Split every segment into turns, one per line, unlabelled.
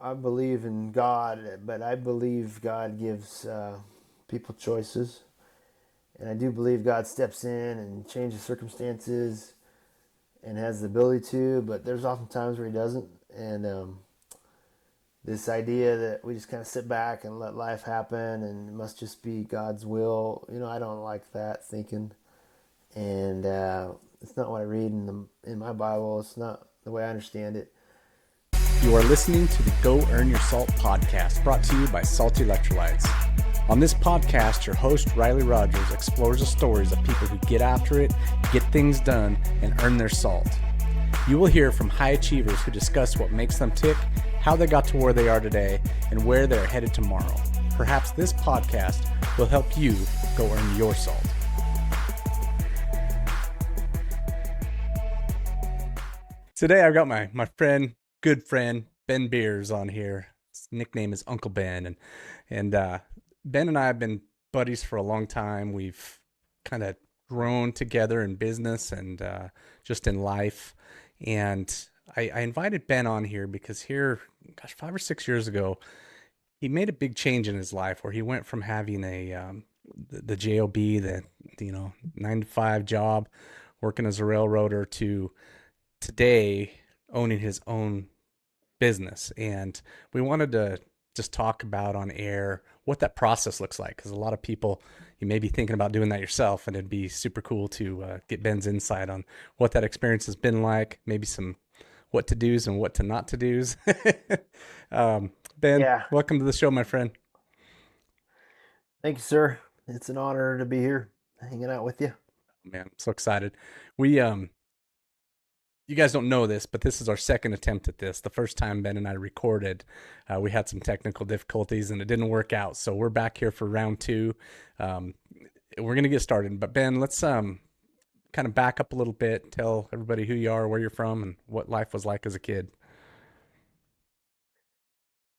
I believe in God, but I believe God gives people choices, and I do believe God steps in and changes circumstances and has the ability to. But there's often times where He doesn't, and this idea that we just kind of sit back and let life happen and it must just be God's will. I don't like that thinking, and it's not what I read in my Bible. It's not the way I understand it.
You are listening to the Go Earn Your Salt podcast, brought to you by Salty Electrolytes. On this podcast, your host, Riley Rogers, explores the stories of people who get after it, get things done, and earn their salt. You will hear from high achievers who discuss what makes them tick, how they got to where they are today, and where they're headed tomorrow. Perhaps this podcast will help you go earn your salt. Today, I've got my friend, good friend, Ben Beers on here. His nickname is Uncle Ben. And Ben and I have been buddies for a long time. We've kind of grown together in business and just in life. And I invited Ben on here because 5 or 6 years ago, he made a big change in his life where he went from having the job, the 9 to 5 job, working as a railroader, to today owning his own business. And we wanted to just talk about on air what that process looks like, because a lot of people, you may be thinking about doing that yourself, and it'd be super cool to get Ben's insight on what that experience has been like, maybe some what to do's and what to not to do's. Ben,
Yeah,
welcome to the show, my friend.
thank you, sir. It's an honor to be here, hanging out with you.
Man, I'm so excited. We You guys don't know this, but this is our second attempt at this. The first time Ben and I recorded, we had some technical difficulties and it didn't work out. So we're back here for round two. We're going to get started. But Ben, let's kind of back up a little bit, tell everybody who you are, where you're from, and what life was like as a kid.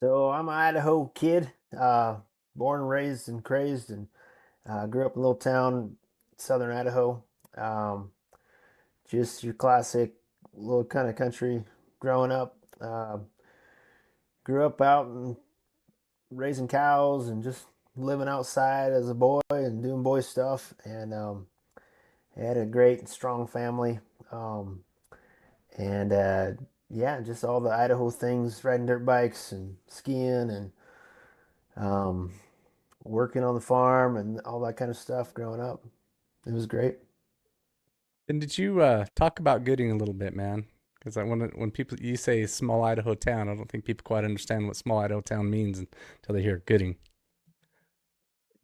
So I'm an Idaho kid, born, raised, and crazed, and grew up in a little town, southern Idaho. Um, just your classic little kind of country growing up. Grew up out and raising cows and just living outside as a boy and doing boy stuff. And had a great, strong family. Um, and yeah, just all the Idaho things, riding dirt bikes and skiing and um, working on the farm and all that kind of stuff growing up. It was great.
And did you talk about Gooding a little bit, man? Because when people you say small Idaho town, I don't think people quite understand what small Idaho town means until they hear Gooding.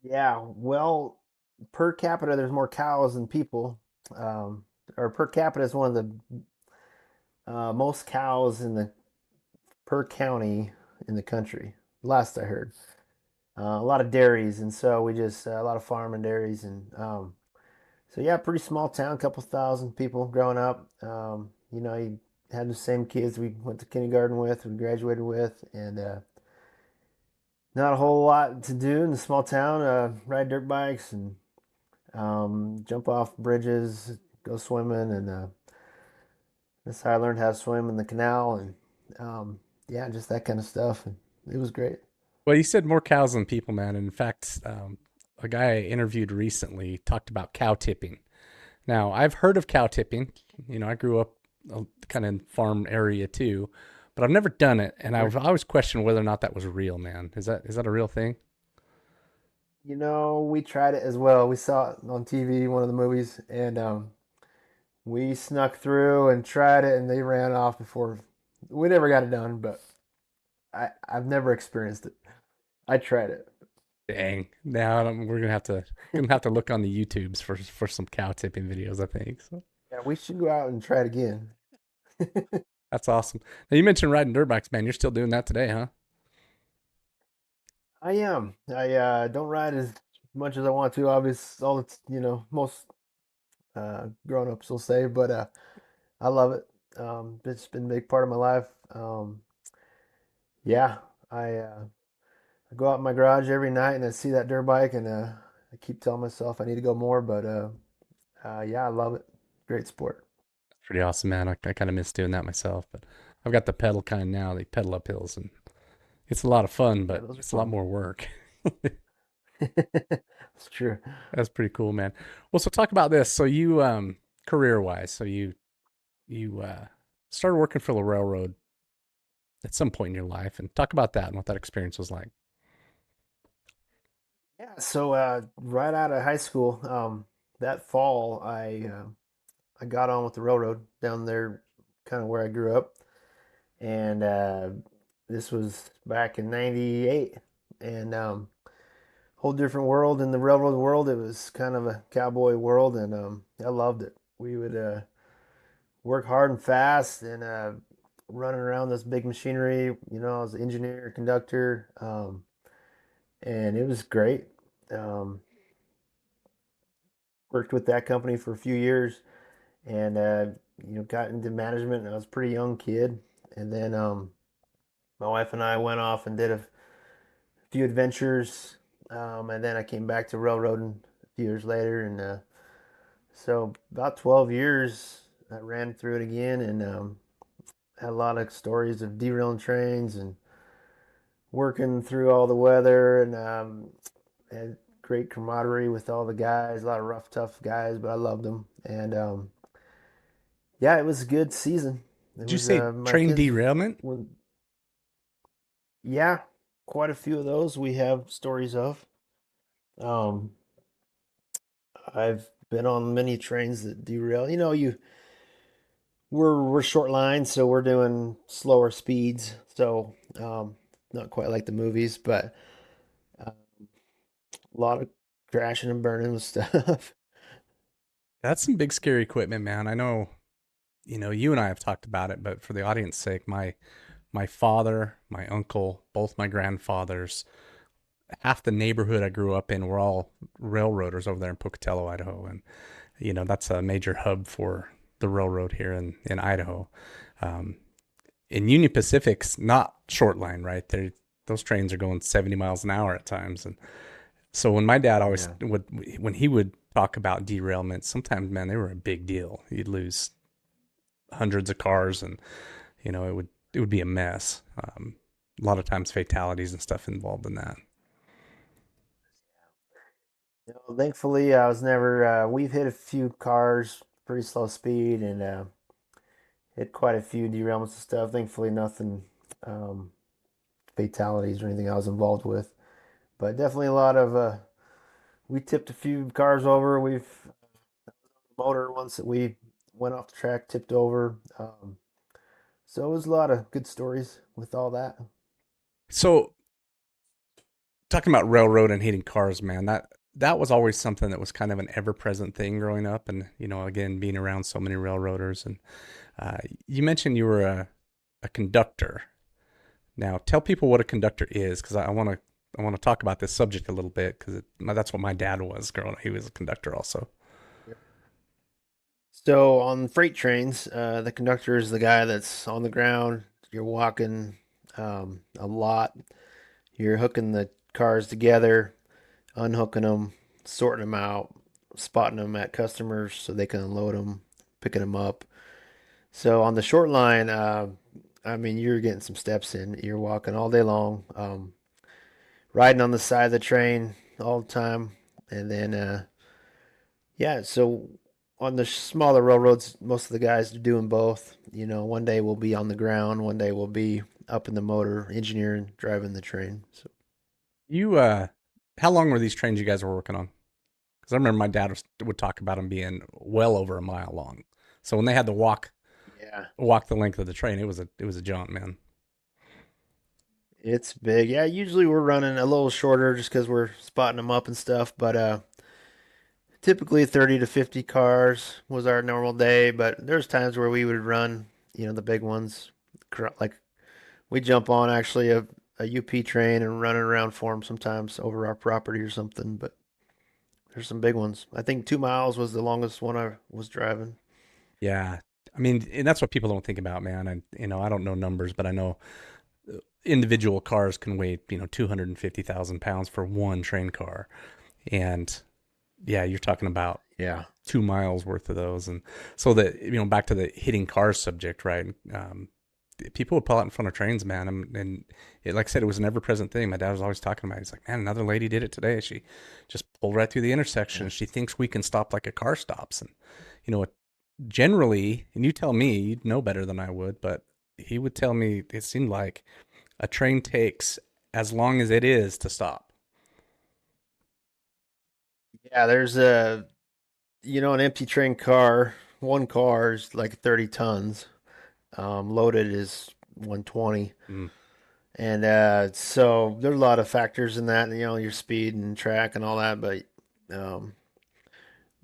Yeah, well, per capita, there's more cows than people. Um, or per capita is one of the most cows in the per county in the country. Last I heard, a lot of dairies, and so we just a lot of farm and dairies, and so yeah, pretty small town, couple thousand people growing up. You had the same kids we went to kindergarten with, we graduated with, and not a whole lot to do in the small town. Ride dirt bikes and jump off bridges, go swimming, and that's how I learned how to swim in the canal, and yeah, just that kind of stuff. And it was great.
Well, you said more cows than people, man. And in fact, a guy I interviewed recently talked about cow tipping. Now, I've heard of cow tipping. I grew up kind of in farm area too, but I've never done it, and
Sure.
I've always questioned whether or not that was real, man. Is that a real thing?
We tried it as well. We saw it on TV, one of the movies, and we snuck through and tried it, and they ran off before we never got it done. But I've never experienced it. I tried it.
Dang. Now we're gonna have to look on the YouTubes for some cow tipping videos, I think. So
Yeah, we should go out and try it again.
that's awesome. Now you mentioned riding dirt bikes, man. You're still doing that today, huh?
I am. I don't ride as much as I want to. Obviously, all it's most grown-ups will say, but I love it. It's been a big part of my life. Yeah, I go out in my garage every night and I see that dirt bike, and I keep telling myself I need to go more. But yeah, I love it. Great sport.
Pretty awesome, man. I kind of miss doing that myself, but I've got the pedal kind now. They pedal up hills, and It's a lot of fun,
Yeah,
but
those are
it's a lot
fun.
more work.
That's true.
That's pretty cool, man. Well, so talk about this. So you, career wise, so you started working for the railroad at some point in your life, and talk about that and what that experience was like.
Yeah, so right out of high school, that fall, I got on with the railroad down there, kind of where I grew up, and this was back in '98, and whole different world in the railroad world. It was kind of a cowboy world, and I loved it. We would work hard and fast, and running around this big machinery. You know, I was an engineer, conductor, and it was great. Um, Worked with that company for a few years, and got into management. And I was a pretty young kid, and then my wife and I went off and did a few adventures, and then I came back to railroading a few years later, and so about 12 years I ran through it again, and had a lot of stories of derailing trains and working through all the weather, and had great camaraderie with all the guys, a lot of rough, tough guys, but I loved them. And yeah, it was a good season. It
Did you
was
say
my
train
kids
derailment?
were, yeah, quite a few of those we have stories of. Um, I've been on many trains that derail. You know, we're short lines, so we're doing slower speeds. So not quite like the movies, but a lot of crashing and burning and stuff.
That's some big scary equipment, man. I know, you and I have talked about it, but for the audience sake, my father, my uncle, both my grandfathers, half the neighborhood I grew up in were all railroaders over there in Pocatello, Idaho, and that's a major hub for the railroad here in Idaho. Um, in Union Pacific's not short line, right? Those trains are going 70 miles an hour at times, and so when my dad always
Yeah.
would, when he would talk about derailments, sometimes, man, they were a big deal. You'd lose hundreds of cars, and it would be a mess. A lot of times, fatalities and stuff involved in that.
Thankfully, I was never. We've hit a few cars, pretty slow speed, and hit quite a few derailments and stuff. Thankfully, nothing um, fatalities or anything I was involved with. But definitely a lot of. We tipped a few cars over. We've motor once that we went off the track, tipped over. So it was a lot of good stories with all that.
So talking about railroad and hitting cars, man, that was always something that was kind of an ever-present thing growing up, and again, being around so many railroaders. And uh, you mentioned you were a conductor. Now, tell people what a conductor is, because I want to talk about this subject a little bit, because that's what my dad was growing up. He was a conductor also.
So on freight trains, the conductor is the guy that's on the ground. You're walking a lot. You're hooking the cars together, unhooking them, sorting them out, spotting them at customers so they can unload them, picking them up. So on the short line, I mean, you're getting some steps in. You're walking all day long, riding on the side of the train all the time, and then yeah. So on the smaller railroads, most of the guys are doing both. You know, one day we'll be on the ground, one day we'll be up in the motor, engineering, driving the train. So
You, how long were these trains you guys were working on? Because I remember my dad would talk about them being well over a mile long. So when they had to
yeah,
walk the length of the train, it was a jaunt, man.
it's big. Yeah, usually we're running a little shorter just because we're spotting them up and stuff. But typically 30 to 50 cars was our normal day. But there's times where we would run, the big ones, like we jump on actually a UP train and run it around for them sometimes over our property or something. But there's some big ones. I think 2 miles was the longest one I was driving.
Yeah. I mean, and that's what people don't think about, man. And I don't know numbers, but I know individual cars can weigh 250,000 pounds for one train car, and yeah, you're talking about
Yeah.
2 miles worth of those. And so that back to the hitting cars subject, right? people would pull out in front of trains, man. And it, like I said, it was an ever present thing. My dad was always talking about it. He's like, man, another lady did it today. She just pulled right through the intersection.
Yeah.
She thinks we can stop like a car stops. And, you know, generally, and you tell me, you'd know better than I would, but he would tell me it seemed like a train takes as long as it is to stop.
Yeah, there's an empty train car, one car is like 30 tons. Loaded is 120.
Mm.
And so there's a lot of factors in that, your speed and track and all that, but um,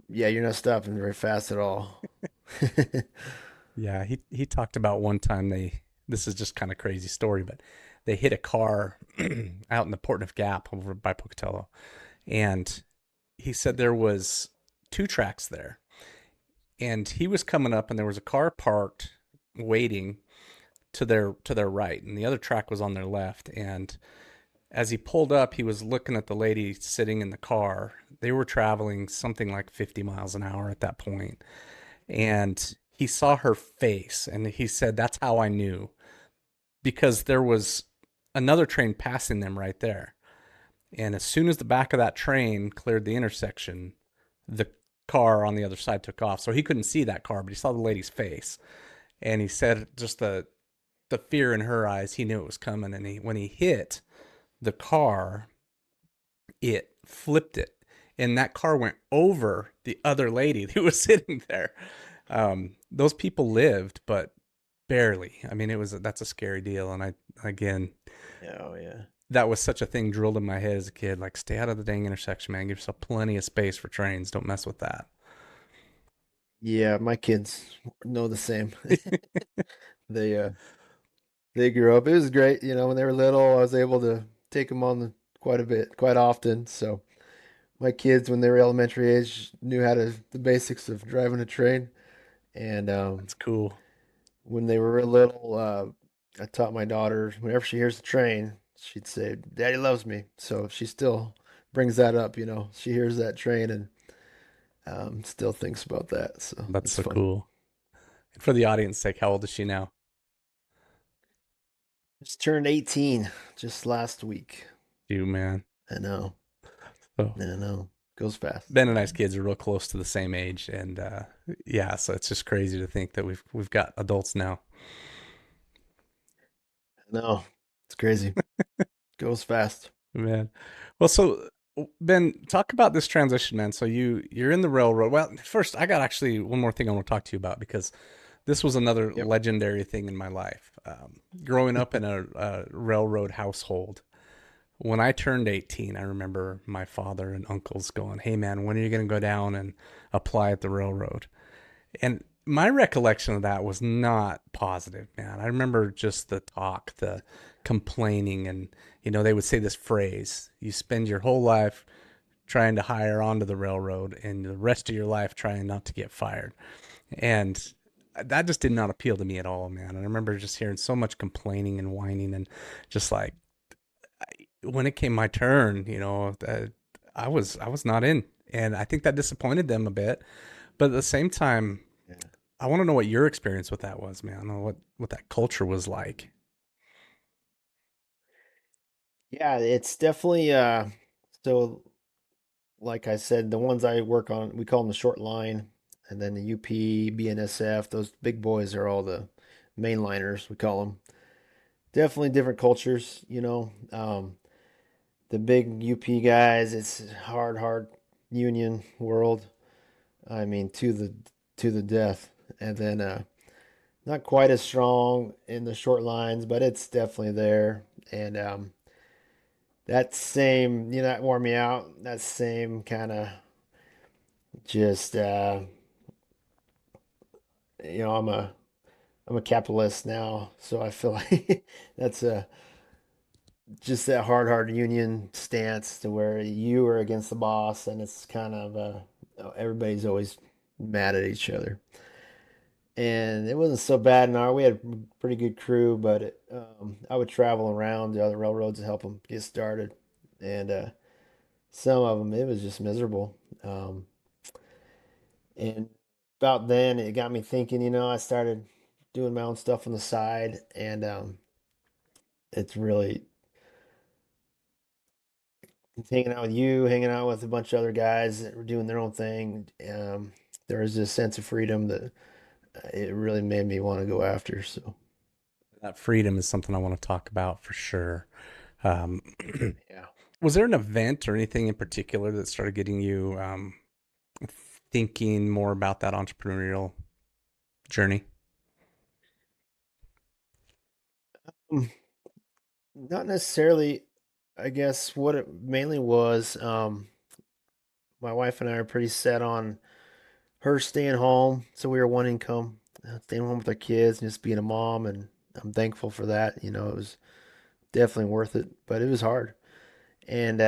yeah, you're not stopping very fast at all.
Yeah, he talked about one time this is just kind of crazy story, but they hit a car out in the Portneuf Gap over by Pocatello, and he said there was two tracks there, and he was coming up, and there was a car parked waiting to their right, and the other track was on their left. And as he pulled up, he was looking at the lady sitting in the car. They were traveling something like 50 miles an hour at that point, and he saw her face, and he said, "That's how I knew," because there was another train passing them right there. And as soon as the back of that train cleared the intersection, the car on the other side took off. So he couldn't see that car, but he saw the lady's face. And he said just the fear in her eyes, he knew it was coming. And when he hit the car, it flipped it. And that car went over the other lady who was sitting there. Those people lived, but barely. I mean, that's a scary deal. And again,
Oh yeah.
that was such a thing drilled in my head as a kid. Like, stay out of the dang intersection, man. Give yourself plenty of space for trains. Don't mess with that.
Yeah, my kids know the same. They they grew up. It was great, when they were little, I was able to take them on quite a bit, quite often. So my kids, when they were elementary age, knew how to the basics of driving a train. And
That's cool.
when they were real little, I taught my daughter whenever she hears the train, she'd say, "Daddy loves me." So she still brings that up. She hears that train and still thinks about that. So
That's
it's
so
fun.
cool. And for the audience sake, how old is she now?
Just turned 18 just last week.
You, man.
I know.
So
I know. Goes fast.
Ben and I's kids are real close to the same age, and yeah, so it's just crazy to think that we've got adults now.
I know. It's crazy. Goes fast.
Man. Well, so Ben, talk about this transition, man. So you're in the railroad. Well, first, I got actually one more thing I want to talk to you about because this was another
Yep.
legendary thing in my life. Growing up in a railroad household, when I turned 18, I remember my father and uncles going, "Hey, man, when are you going to go down and apply at the railroad?" And my recollection of that was not positive, man. I remember just the talk, the complaining, and they would say this phrase: "You spend your whole life trying to hire onto the railroad, and the rest of your life trying not to get fired." And that just did not appeal to me at all, man. And I remember just hearing so much complaining and whining, and just like when it came my turn, I was not in, and I think that disappointed them a bit. But at the same time,
Yeah.
I want to know what your experience with that was, man. What that culture was like.
Yeah, it's definitely so like I said, the ones I work on, we call them the short line, and then the UP, BNSF, those big boys are all the mainliners, we call them. Definitely different cultures, the big UP guys, it's hard union world. I mean, to the death. And then not quite as strong in the short lines, but it's definitely there. And that same, that wore me out. That same kind of just, I'm a capitalist now, so I feel like that's a just that hard union stance to where you are against the boss, and it's kind of everybody's always mad at each other. And it wasn't so bad in our. We had a pretty good crew, but I would travel around the other railroads to help them get started, and some of them it was just miserable. And about then it got me thinking. I started. doing my own stuff on the side, and it's really hanging out with you, hanging out with a bunch of other guys that were doing their own thing. There was this sense of freedom that it really made me want to go after. So
That freedom is something I want to talk about for sure. Um,
yeah.
was there an event or anything in particular that started getting you thinking more about that entrepreneurial journey?
Mm, Not necessarily. I guess what it mainly was, my wife and I are pretty set on her staying home. So we were one income, staying home with our kids and just being a mom. And I'm thankful for that. It was definitely worth it, but it was hard. And,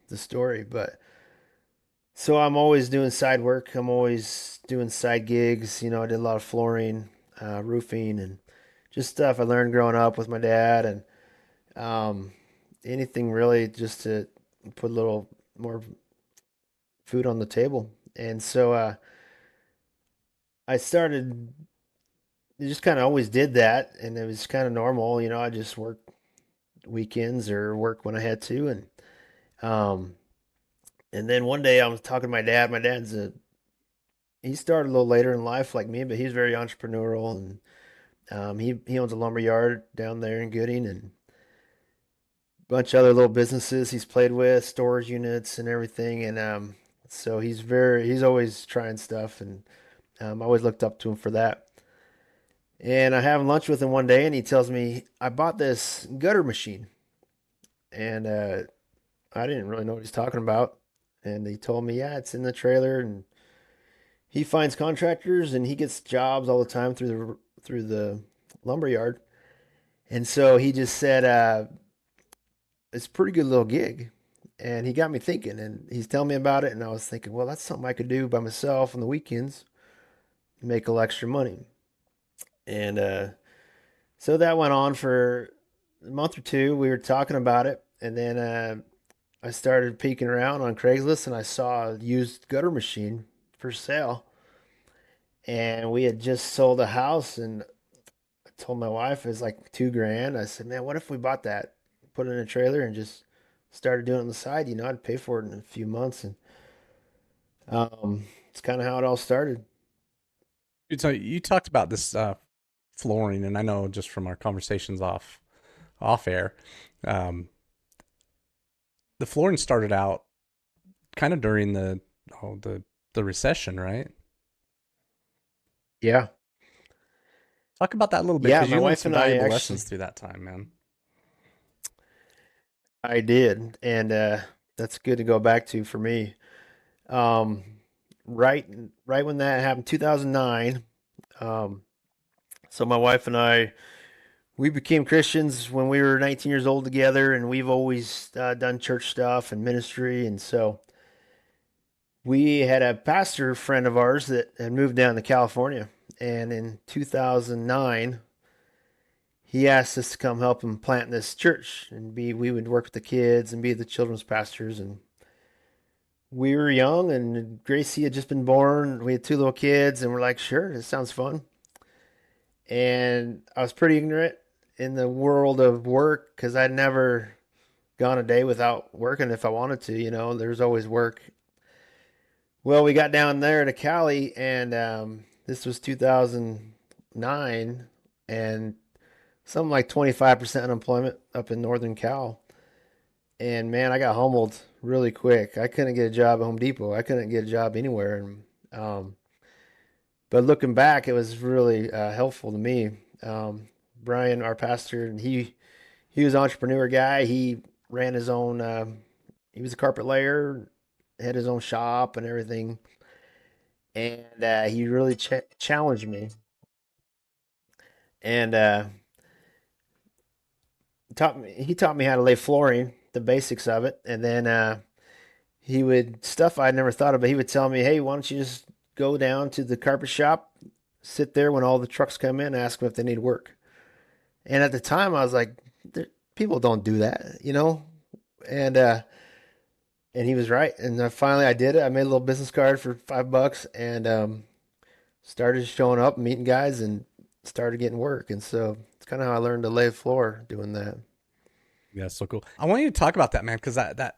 the story. But so I'm always doing side work. I'm always doing side gigs. I did a lot of flooring, roofing, and just stuff I learned growing up with my dad. And um, anything really just to put a little more food on the table. And so I started, just kind of always did that. And it was kind of normal. I just worked weekends or work when I had to. Um, and then one day I was talking to my dad. My dad's he started a little later in life like me, but he's very entrepreneurial. And he owns a lumber yard down there in Gooding and a bunch of other little businesses he's played with, storage units and everything. And so he's always trying stuff. And I always looked up to him for that. And I have lunch with him one day, and he tells me, I bought this gutter machine. And I didn't really know what he's talking about. And he told me, yeah, it's in the trailer, and he finds contractors, and he gets jobs all the time through the lumber yard. And so he just said, it's a pretty good little gig. And he got me thinking, and he's telling me about it, and I was thinking, well, that's something I could do by myself on the weekends, make a little extra money. And so that went on for a month or two. We were talking about it, and then I started peeking around on Craigslist, and I saw a used gutter machine for sale. And we had just sold a house, and I told my wife it was like 2 grand. I said, "Man, what if we bought that, put it in a trailer, and just started doing it on the side? I'd pay for it in a few months." And it's kind of how it all started.
So you talked about this flooring, and I know just from our conversations off air, um, the flooring started out kind of during oh, the recession, right?
Yeah,
Talk about that a little bit
yeah.
because
My
you learned
wife
some
and I
valuable
actually,
lessons through that time, man.
I did, and that's good to go back to for me. Um, right, right when that happened, 2009. Um, so my wife and I, we became Christians when we were 19 years old together, and we've always done church stuff and ministry. And so we had a pastor friend of ours that had moved down to California, and in 2009, he asked us to come help him plant this church, and we would work with the kids and be the children's pastors. And we were young, and Gracie had just been born. We had two little kids, and we're like, sure, this sounds fun. And I was pretty ignorant in the world of work because I'd never gone a day without working if I wanted to. There's always work. Well, we got down there to Cali, and this was 2009, and something like 25% unemployment up in Northern Cal. And man, I got humbled really quick. I couldn't get a job at Home Depot. I couldn't get a job anywhere. And but looking back, it was really helpful to me. Brian, our pastor, and he was an entrepreneur guy. He ran his own. He was a carpet layer, had his own shop and everything, and he really challenged me and taught me. He taught me how to lay flooring, the basics of it, and then he would stuff I'd never thought of. But he would tell me, "Hey, why don't you just go down to the carpet shop, sit there when all the trucks come in, ask them if they need work." And at the time, I was like, "People don't do that." And and he was right. And finally, I did it. I made a little business card for $5, and started showing up, meeting guys, and started getting work. And so it's kind of how I learned to lay floor doing that.
Yeah, so cool. I want you to talk about that, man, because that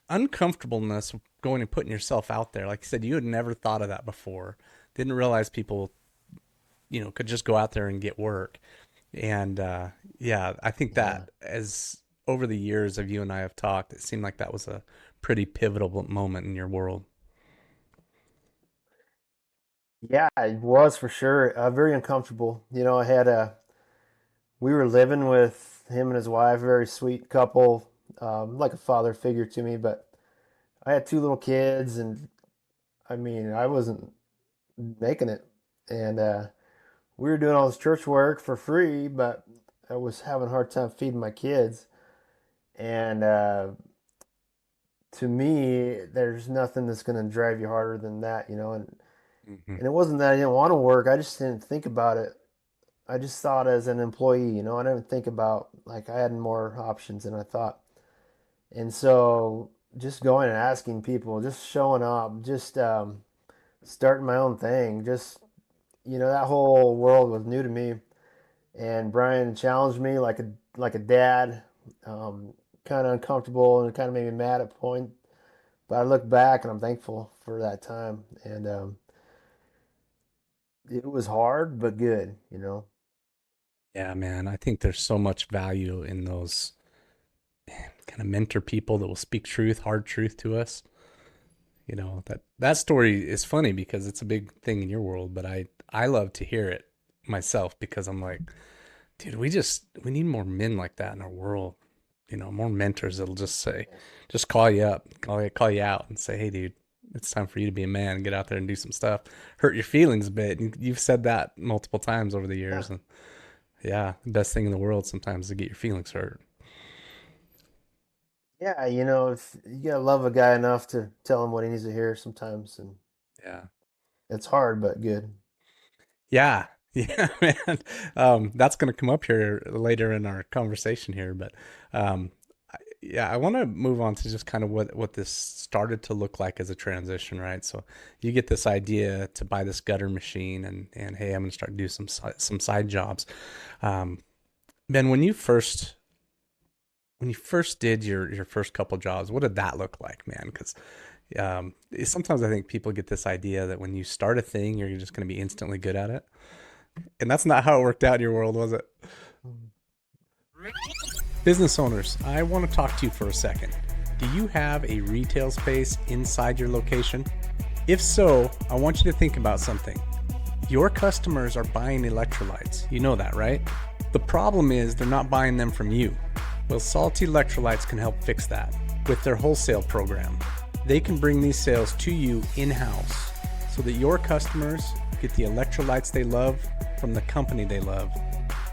uncomfortableness of going and putting yourself out there, like you said, you had never thought of that before. Didn't realize people, could just go out there and get work. And yeah, I think
Yeah.
that as over the years of you and I have talked, it seemed like that was a pretty pivotal moment in your world.
Yeah, it was for sure. Very uncomfortable. I had we were living with him and his wife, very sweet couple, like a father figure to me. But I had two little kids, and I mean, I wasn't making it. And we were doing all this church work for free, but I was having a hard time feeding my kids. And to me, there's nothing that's going to drive you harder than that. And
Hmm.
it wasn't that I didn't want to work. I just didn't think about it. I just thought as an employee. I didn't think about like I had more options than I thought. And so just going and asking people, just showing up, just starting my own thing, that whole world was new to me. And Brian challenged me like a dad, kind of uncomfortable and kind of made me mad at point. But I look back and I'm thankful for that time. And it was hard but good.
Yeah, man, I think there's so much value in those kind of mentor people that will speak truth, hard truth to us. That story is funny because it's a big thing in your world, but I love to hear it myself because I'm like, dude, we need more men like that in our world. More mentors that'll just say,
Yes.
just call you up, call you out, and say, hey, dude, it's time for you to be a man and get out there and do some stuff. Hurt your feelings a bit. You've said that multiple times over the
Yeah.
years, and yeah, the best thing in the world sometimes is to get your feelings hurt.
Yeah, if you gotta love a guy enough to tell him what he needs to hear sometimes, and
Yeah.
it's hard but good.
Yeah. Yeah, man. That's going to come up here later in our conversation here, but um, yeah, I want to move on to just kind of what this started to look like as a transition, right? So you get this idea to buy this gutter machine, and hey, I'm going to start do some side jobs. Um, Ben, when you first did your first couple jobs, what did that look like, man? Because sometimes I think people get this idea that when you start a thing, you're just going to be instantly good at it. And that's not how it worked out in your world, was it?
Mhm.
Business owners, I want to talk to you for a second. Do you have a retail space inside your location? If so, I want you to think about something. Your customers are buying electrolytes. You know that, right? The problem is they're not buying them from you. Well, Salty Electrolytes can help fix that with their wholesale program. They can bring these sales to you in-house so that your customers get the electrolytes they love from the company they love,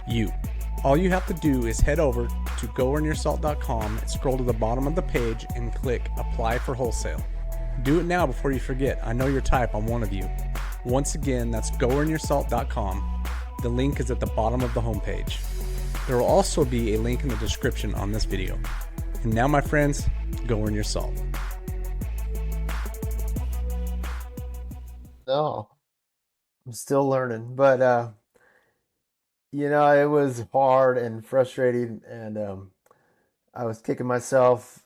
you. All you have to do is head over to goearnyoursalt.com, scroll to the bottom of the page, and click Apply for Wholesale. Do it now before you forget. I know your type, I'm one of you. Once again, that's goearnyoursalt.com. The link is at the bottom of the homepage. There will also be a link in the description on this video. And now, my friends, go earn your salt.
No, I'm still learning, but it was hard and frustrating, and I was kicking myself.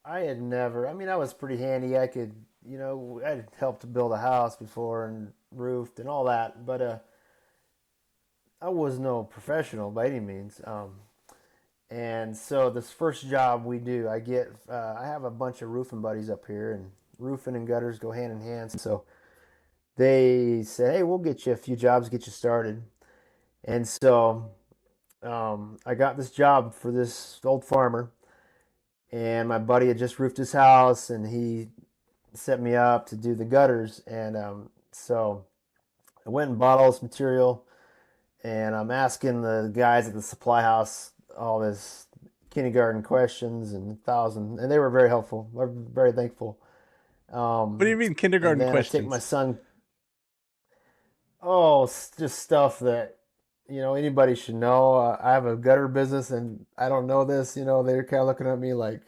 I had never. I mean, I was pretty handy. I'd helped to build a house before and roofed and all that, but I was no professional by any means. And so this first job we do, I have a bunch of roofing buddies up here, and roofing and gutters go hand in hand. So they say, hey, we'll get you a few jobs, get you started. And so I got this job for this old farmer, and my buddy had just roofed his house, and he set me up to do the gutters. And so I went and bought all this material, and I'm asking the guys at the supply house all this kindergarten questions and thousand, and they were very helpful. I'm very thankful.
What do you mean,
And
kindergarten
then I take my
questions?
son. Oh, just stuff that anybody should know. I have a gutter business, and I don't know this. They're kind of looking at me like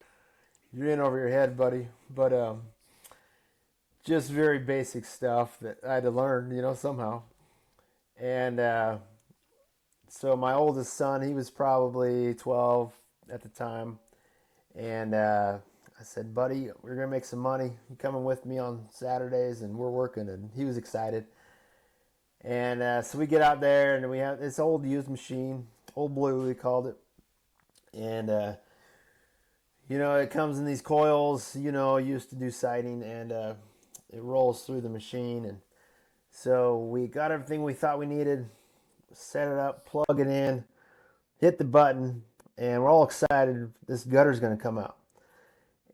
you're in over your head, buddy. But just very basic stuff that I had to learn, somehow. And so my oldest son, he was probably 12 at the time, and I said, "Buddy, we're gonna make some money. You coming with me on Saturdays, and we're working." And he was excited. And so we get out there, and we have this old used machine, old blue, we called it, and it comes in these coils. Used to do siding, and it rolls through the machine. And so we got everything we thought we needed, set it up, plug it in, hit the button, and we're all excited. This gutter's going to come out.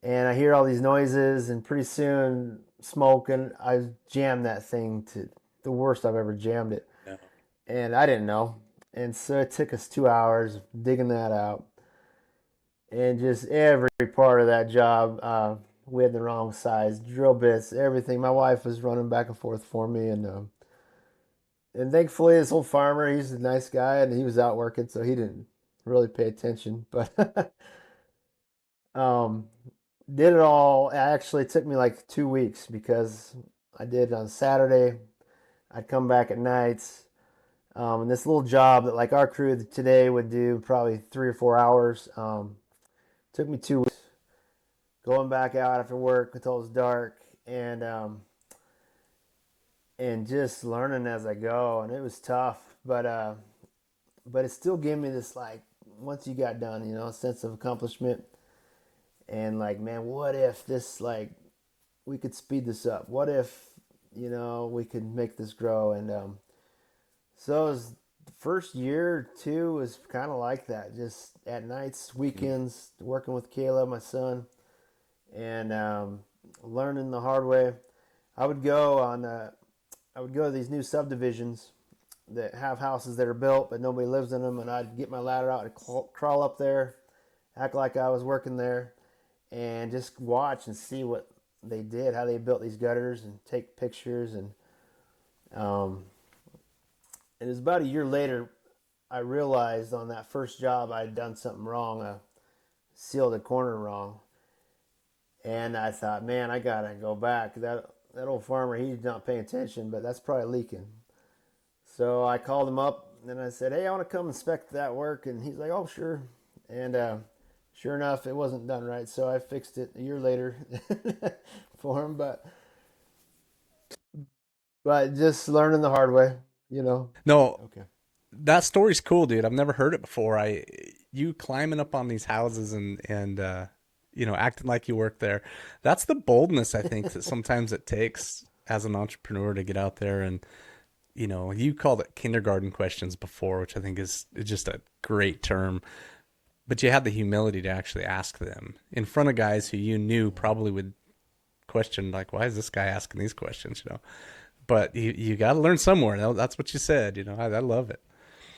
And I hear all these noises, and pretty soon smoke, and I jammed that thing to the worst I've ever jammed it.
No.
And I didn't know. And so it took us 2 hours digging that out. And just every part of that job, we had the wrong size, drill bits, everything. My wife was running back and forth for me. And thankfully, this old farmer, he's a nice guy, and he was out working, so he didn't really pay attention. But um, did it all. It actually took me like 2 weeks because I did it on Saturday. I'd come back at nights. And this little job that like our crew today would do probably 3 or 4 hours. Took me 2 weeks going back out after work until it was dark, and just learning as I go. And it was tough, but it still gave me this, like, once you got done, sense of accomplishment. And like, man, what if this, like, we could speed this up? What if we could make this grow? And so it was, the first year or two was kind of like that, just at nights, weekends, working with Caleb, my son, and learning the hard way. I would go to these new subdivisions that have houses that are built but nobody lives in them, and I'd get my ladder out and crawl up there, act like I was working there, and just watch and see what they did, how they built these gutters, and take pictures. And it was about a year later I realized on that first job I had done something wrong. I sealed a corner wrong, and I thought, man, I gotta go back. That old farmer, he's not paying attention, but that's probably leaking. So I called him up and I said, "Hey, I want to come inspect that work." And he's like, "Oh, sure." And sure enough, it wasn't done right, so I fixed it a year later for him. But just learning the hard way, you know.
No,
Okay.
that story's cool, dude. I've never heard it before. You climbing up on these houses and acting like you work there. That's the boldness I think that sometimes it takes as an entrepreneur to get out there and you called it kindergarten questions before, which I think is just a great term. But you had the humility to actually ask them in front of guys who you knew probably would question, like, why is this guy asking these questions? But you got to learn somewhere. That's what you said. I love it.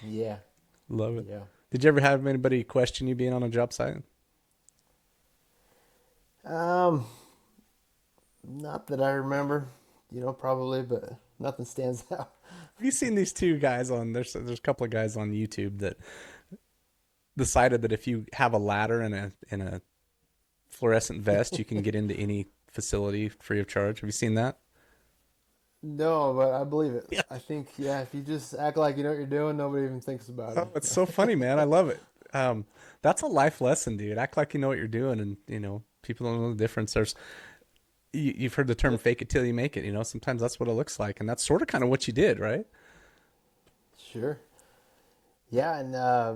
Yeah.
Love it.
Yeah.
Did you ever have anybody question you being on a job site?
Um, Not that I remember, probably, but nothing stands out.
Have you seen these two guys there's a couple of guys on YouTube that decided that if you have a ladder and a fluorescent vest, you can get into any facility free of charge. Have you seen that?
No, but I believe it.
Yeah.
I think, yeah, if you just act like you know what you're doing, nobody even thinks about
Oh, it's so funny, man. I love it. That's a life lesson, dude. Act like you know what you're doing, and people don't know the difference. You've heard the term
it.
"fake it till you make it." Sometimes that's what it looks like, and that's sort of kind of what you did, right?
Sure. Yeah, and I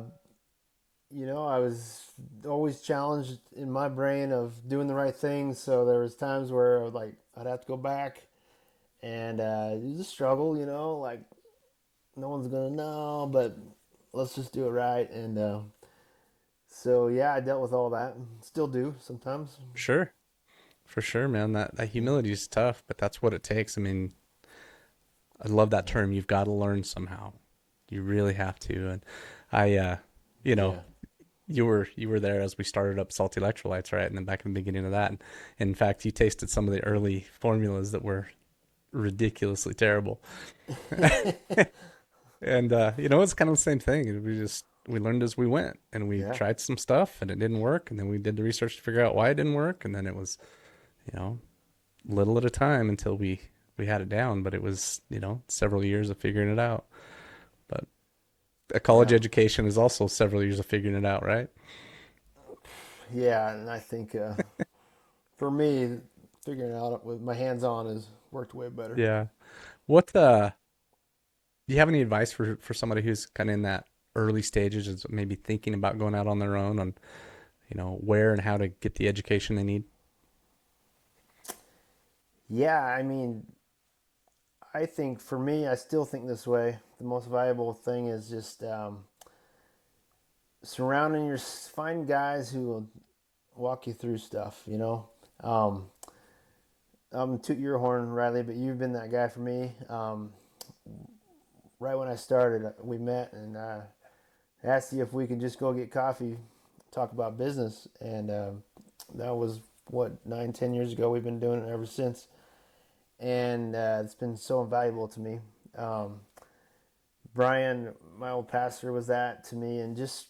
was always challenged in my brain of doing the right thing. So there was times where I'd have to go back, and it was a struggle. Like, no one's gonna know, but let's just do it right. And so yeah, I dealt with all that. Still do sometimes.
Sure, for sure, man. That
Yeah.
humility is tough, but that's what it takes. I mean, I love that term. You've got to learn somehow. You really have to. And I, you know,
Yeah.
you were there as we started up Salty Electrolytes, right? And then back in the beginning of that. And in fact, you tasted some of the early formulas that were ridiculously terrible. And it's kind of the same thing. We learned as we went, and we
Yeah.
tried some stuff, and it didn't work, and then we did the research to figure out why it didn't work, and then it was, you know, little at a time until we had it down. But it was, several years of figuring it out. But a college
Yeah,
education is also several years of figuring it out, right?
yeah, and I think for me, figuring it out with my hands on has worked way better.
Yeah. What do you have any advice for somebody who's kind of in that early stages, is maybe thinking about going out on their own, on where and how to get the education they need?
Yeah, I mean, I think for me, I still think this way. The most valuable thing is just surrounding your, find guys who will walk you through stuff. Um, I'm toot your horn, Riley, but you've been that guy for me. Right when I started, we met and asked you if we could just go get coffee, talk about business, and that was what 9, 10 years ago. We've been doing it ever since, and it's been so invaluable to me. Um, Brian, my old pastor, was that to me, and just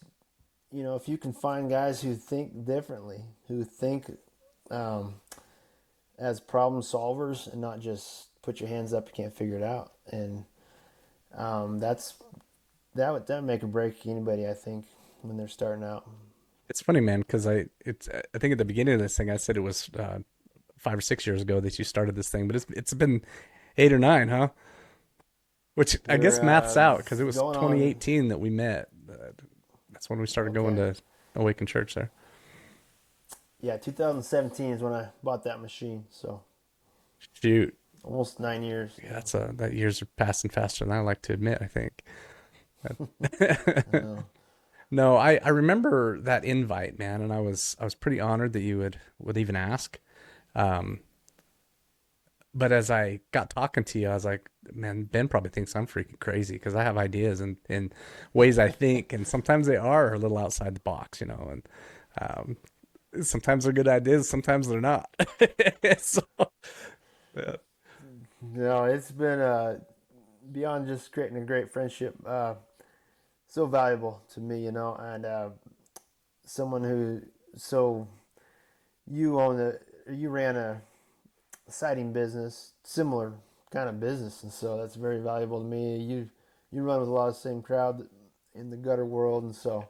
if you can find guys who think differently, who think um, as problem solvers and not just put your hands up, you can't figure it out, and that's that would make or break anybody, I think, when they're starting out.
It's funny, man, because I think at the beginning of this thing I said it was 5 or 6 years ago that you started this thing, but it's been 8 or 9, huh? Which I guess
We're
maths out because it was
going on.
2018 that we met. That's when we started going
Okay,
to Awaken Church there.
yeah, 2017 is when I bought that machine, so
Shoot,
almost 9 years.
yeah, that years are passing faster than I like to admit, I think.
I know.
No, I remember that invite, man, and I was pretty honored that you would even ask. Um, but as I got talking to you, I was like, man, Ben probably thinks I'm freaking crazy because I have ideas and ways I think, and sometimes they are a little outside the box, and um, sometimes they're good ideas, sometimes they're not. So, yeah.
No, it's been beyond just creating a great friendship. So valuable to me, and someone who so you ran a siding business, similar kind of business, and so that's very valuable to me. You run with a lot of the same crowd in the gutter world, and so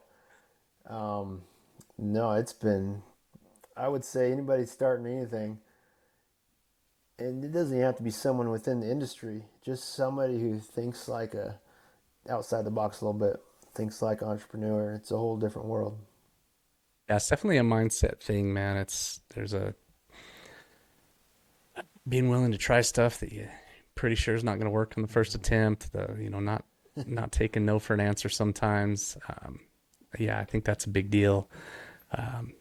um, no, it's been, I would say, anybody starting anything, and it doesn't even have to be someone within the industry, just somebody who thinks like a outside the box a little bit, thinks like an entrepreneur. It's a whole different world.
Yeah, it's definitely a mindset thing, man. There's a being willing to try stuff that you pretty sure is not going to work on the first attempt. Not taking no for an answer sometimes. Yeah, I think that's a big deal. Um,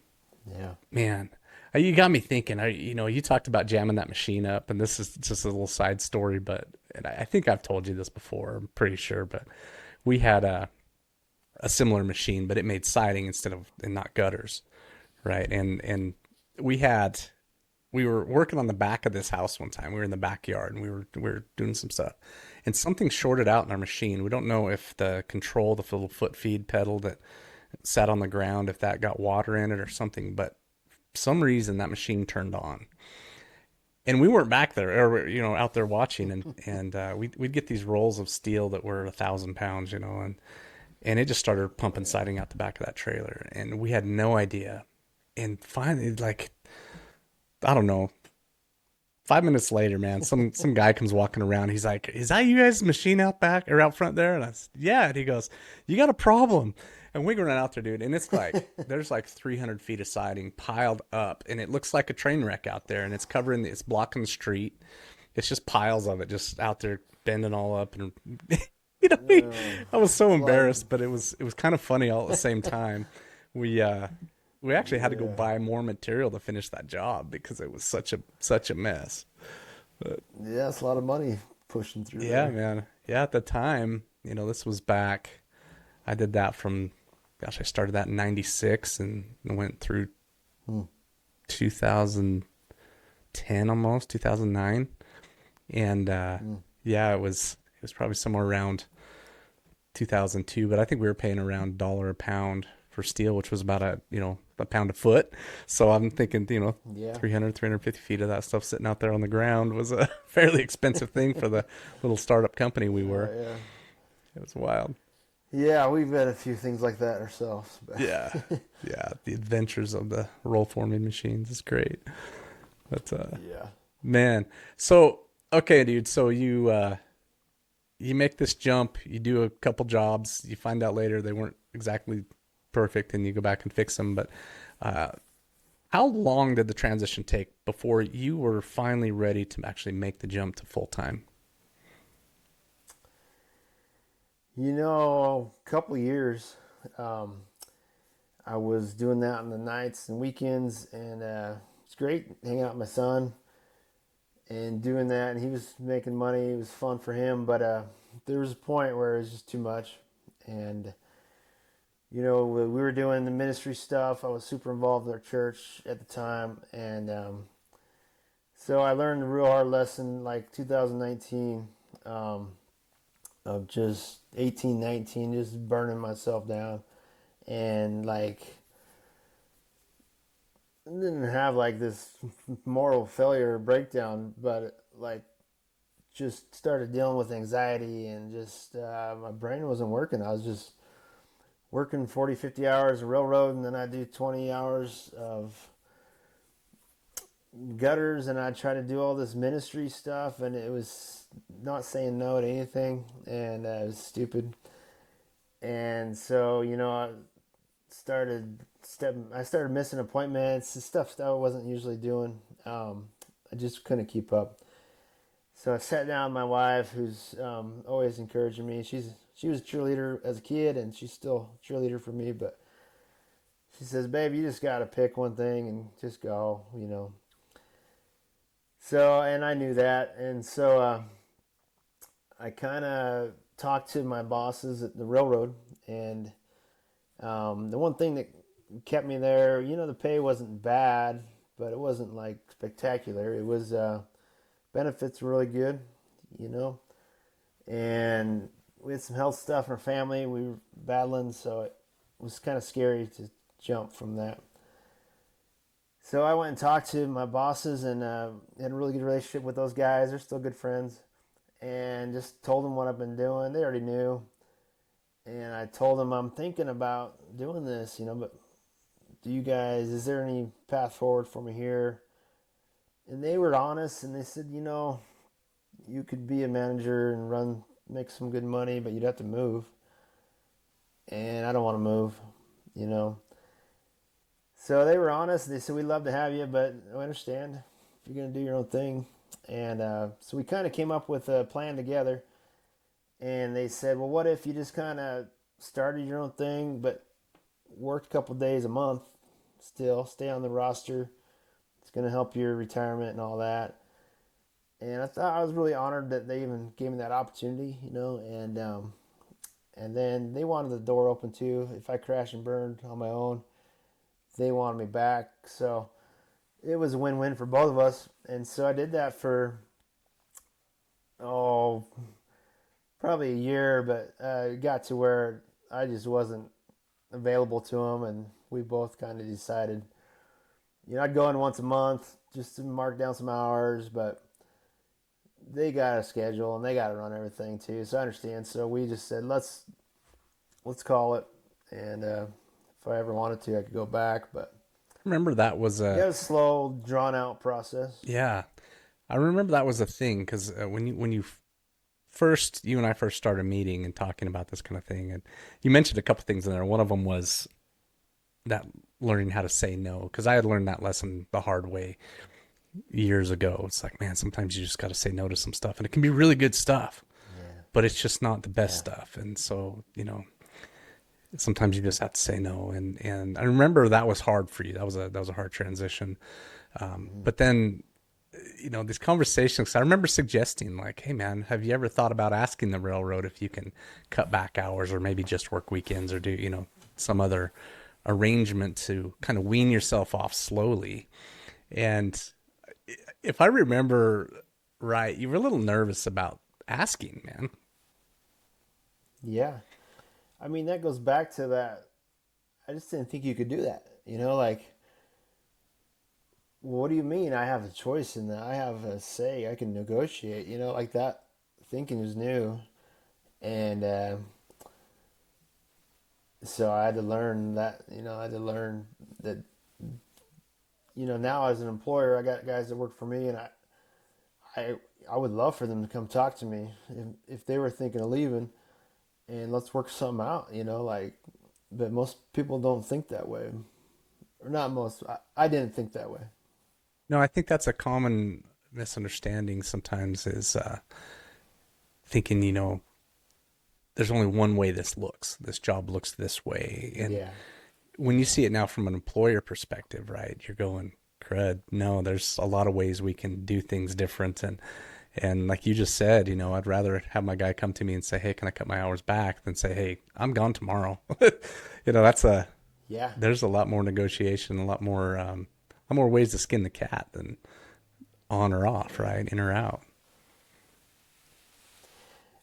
Yeah.
Man, you got me thinking. You talked about jamming that machine up, and this is just a little side story, but and I think I've told you this before. I'm pretty sure, but we had a similar machine, but it made siding instead of and not gutters, right? And we had we were working on the back of this house one time. We were in the backyard and we were doing some stuff, and something shorted out in our machine. We don't know if the little foot feed pedal that sat on the ground, if that got water in it or something, but for some reason that machine turned on. And we weren't back there, or out there watching, and we'd get these rolls of steel that were 1,000 pounds, and it just started pumping siding out the back of that trailer, and we had no idea. And finally, like, I don't know, 5 minutes later, man, some guy comes walking around. He's like, "Is that you guys' machine out back or out front there?" And I said, "Yeah." And he goes, "You got a problem." And we go out there, dude, and it's like there's like 300 feet of siding piled up, and it looks like a train wreck out there, and it's blocking the street. It's just piles of it just out there bending all up, and you know, we,
Oh,
I was so
flooding.
embarrassed, but it was kind of funny all at the same time. We uh we actually had to go
Yeah.
buy more material to finish that job because it was such a mess. But
Yeah, it's a lot of money pushing through
yeah,
there.
man. Yeah, at the time, this was back. I did that from, gosh, I started that in '96 and went through
Hmm.
2010, almost 2009, and
Hmm.
yeah, it was probably somewhere around 2002, but I think we were paying around $1 a pound for steel, which was about a pound a foot. So I'm thinking,
Yeah.
350 feet of that stuff sitting out there on the ground was a fairly expensive thing for the little startup company we
Oh
were.
yeah.
It was wild.
Yeah, we've had a few things like that ourselves. But
Yeah. Yeah. The adventures of the roll forming machines is great. But,
yeah.
man. So, okay, dude. So you make this jump, you do a couple jobs, you find out later they weren't exactly perfect, and you go back and fix them. But uh, how long did the transition take before you were finally ready to actually make the jump to full time?
A couple years. Um, I was doing that on the nights and weekends, and it's great hanging out with my son and doing that. And he was making money; it was fun for him. But there was a point where it was just too much, and we were doing the ministry stuff. I was super involved in our church at the time, and so I learned a real hard lesson, like 2019, of just 18, 19, just burning myself down, and like didn't have like this moral failure breakdown, but like just started dealing with anxiety and just my brain wasn't working. I was just working 40, 50 hours of railroad, and then I do 20 hours of gutters, and I try to do all this ministry stuff, and it was not saying no to anything, and it was stupid. And so I started missing appointments, stuff that I wasn't usually doing. I just couldn't keep up. So I sat down with my wife, who's always encouraging me. She was a cheerleader as a kid, and she's still a cheerleader for me. But she says, "Babe, you just got to pick one thing and just go." So, and I knew that, and so I kind of talked to my bosses at the railroad, and the one thing that kept me there, the pay wasn't bad, but it wasn't like spectacular. It was benefits were really good, you know, and we had some health stuff in our family we were battling, so it was kind of scary to jump from that. So I went and talked to my bosses, and had a really good relationship with those guys. They're still good friends, and just told them what I've been doing. They already knew, and I told them I'm thinking about doing this, but is there any path forward for me here? And they were honest, and they said, you could be a manager and make some good money, but you'd have to move. And I don't want to move, you know. So they were honest. They said, we'd love to have you, but I understand if you're going to do your own thing. And so we kind of came up with a plan together. And they said, well, what if you just kind of started your own thing, but worked a couple days a month, still stay on the roster? It's going to help your retirement and all that. And I was really honored that they even gave me that opportunity, and then they wanted the door open too. If I crashed and burned on my own, they wanted me back. So it was a win-win for both of us. And so I did that for, oh, probably a year, but it got to where I just wasn't available to them. And we both kind of decided, I'd go in once a month just to mark down some hours, but they got a schedule and they got to run everything too. So I understand. So we just said, let's call it. And if I ever wanted to, I could go back. But
Remember that was
yeah,
a
it was a slow, drawn out process.
yeah. I remember that was a thing because when you first you and I first started meeting and talking about this kind of thing, and you mentioned a couple things in there. One of them was that learning how to say no, because I had learned that lesson the hard way years ago. It's like, man, sometimes you just got to say no to some stuff, and it can be really good stuff,
Yeah,
but it's just not the best
yeah,
stuff. And so, sometimes you just have to say no. And I remember that was hard for you. That was a hard transition.
mm-hmm.
But then, these conversations, I remember suggesting like, hey man, have you ever thought about asking the railroad if you can cut back hours or maybe just work weekends or do, some other arrangement to kind of wean yourself off slowly. And if I remember right, you were a little nervous about asking, man.
Yeah. I mean, that goes back to that. I just didn't think you could do that. Like, what do you mean I have a choice in that? I have a say. I can negotiate. Like that thinking is new, and so I had to learn that. I had to learn that. Now as an employer, I got guys that work for me, and I, I would love for them to come talk to me if they were thinking of leaving, and let's work something out. Like, but most people don't think that way, or not most. I didn't think that way.
No, I think that's a common misunderstanding sometimes is thinking, there's only one way this looks. This job looks this way. And
Yeah.
when you see it now from an employer perspective, right, you're going, crud, no, there's a lot of ways we can do things different. And like you just said, I'd rather have my guy come to me and say, hey, can I cut my hours back than say, hey, I'm gone tomorrow. That's
Yeah.
there's a lot more negotiation, a lot more ways to skin the cat than on or off,
Yeah.
right? In or out.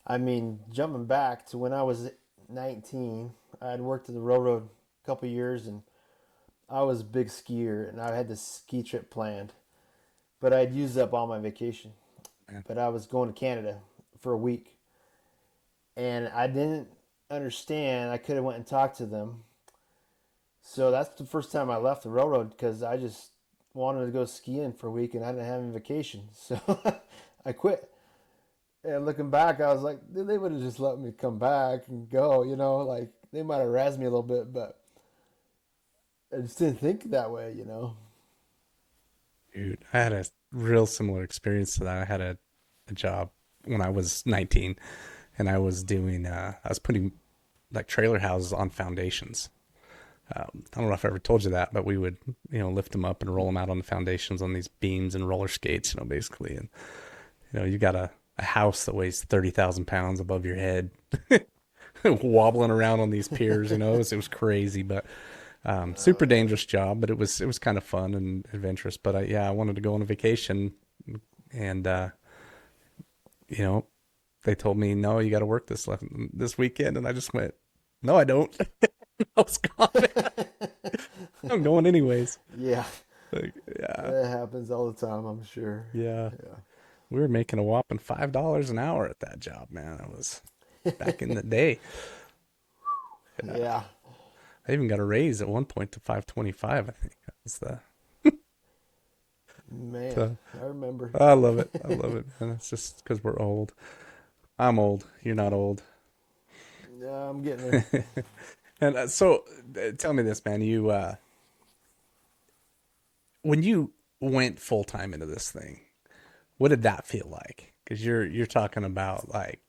I mean, jumping back to when I was 19, I had worked at the railroad a couple years, and I was a big skier, and I had this ski trip planned, but I'd used up all my vacation.
Man.
But I was going to Canada for a week, and I didn't understand. I could have went and talked to them. So that's the first time I left the railroad because I just wanted to go skiing for a week, and I didn't have any vacation. So I quit. And looking back, I was like, they would have just let me come back and go, like they might have razzed me a little bit, but I just didn't think that way.
Dude, I had a real similar experience to that. I had a job when I was 19 and I was putting like trailer houses on foundations. I don't know if I ever told you that, but we would, lift them up and roll them out on the foundations on these beams and roller skates, basically. And, you got a house that weighs 30,000 pounds above your head, wobbling around on these piers, it was crazy, but super
Yeah.
dangerous job, but it was kind of fun and adventurous. But I wanted to go on a vacation, and you know, they told me no, you got to work this weekend, and I just went, no, I don't. I was gone. I'm going anyways.
Yeah.
Like, yeah,
That happens all the time, I'm sure.
yeah.
Yeah.
We were making a whopping $5 an hour at that job, man. That was back in the day. Yeah.
Yeah.
I even got a raise at one point to 525. I think that was the.
Man,
So
I remember.
I love it. I love it, man. It's just because we're old. I'm old. You're not old.
Yeah, I'm getting there.
And so, tell me this, man. When you went full time into this thing, what did that feel like? Because you're talking about like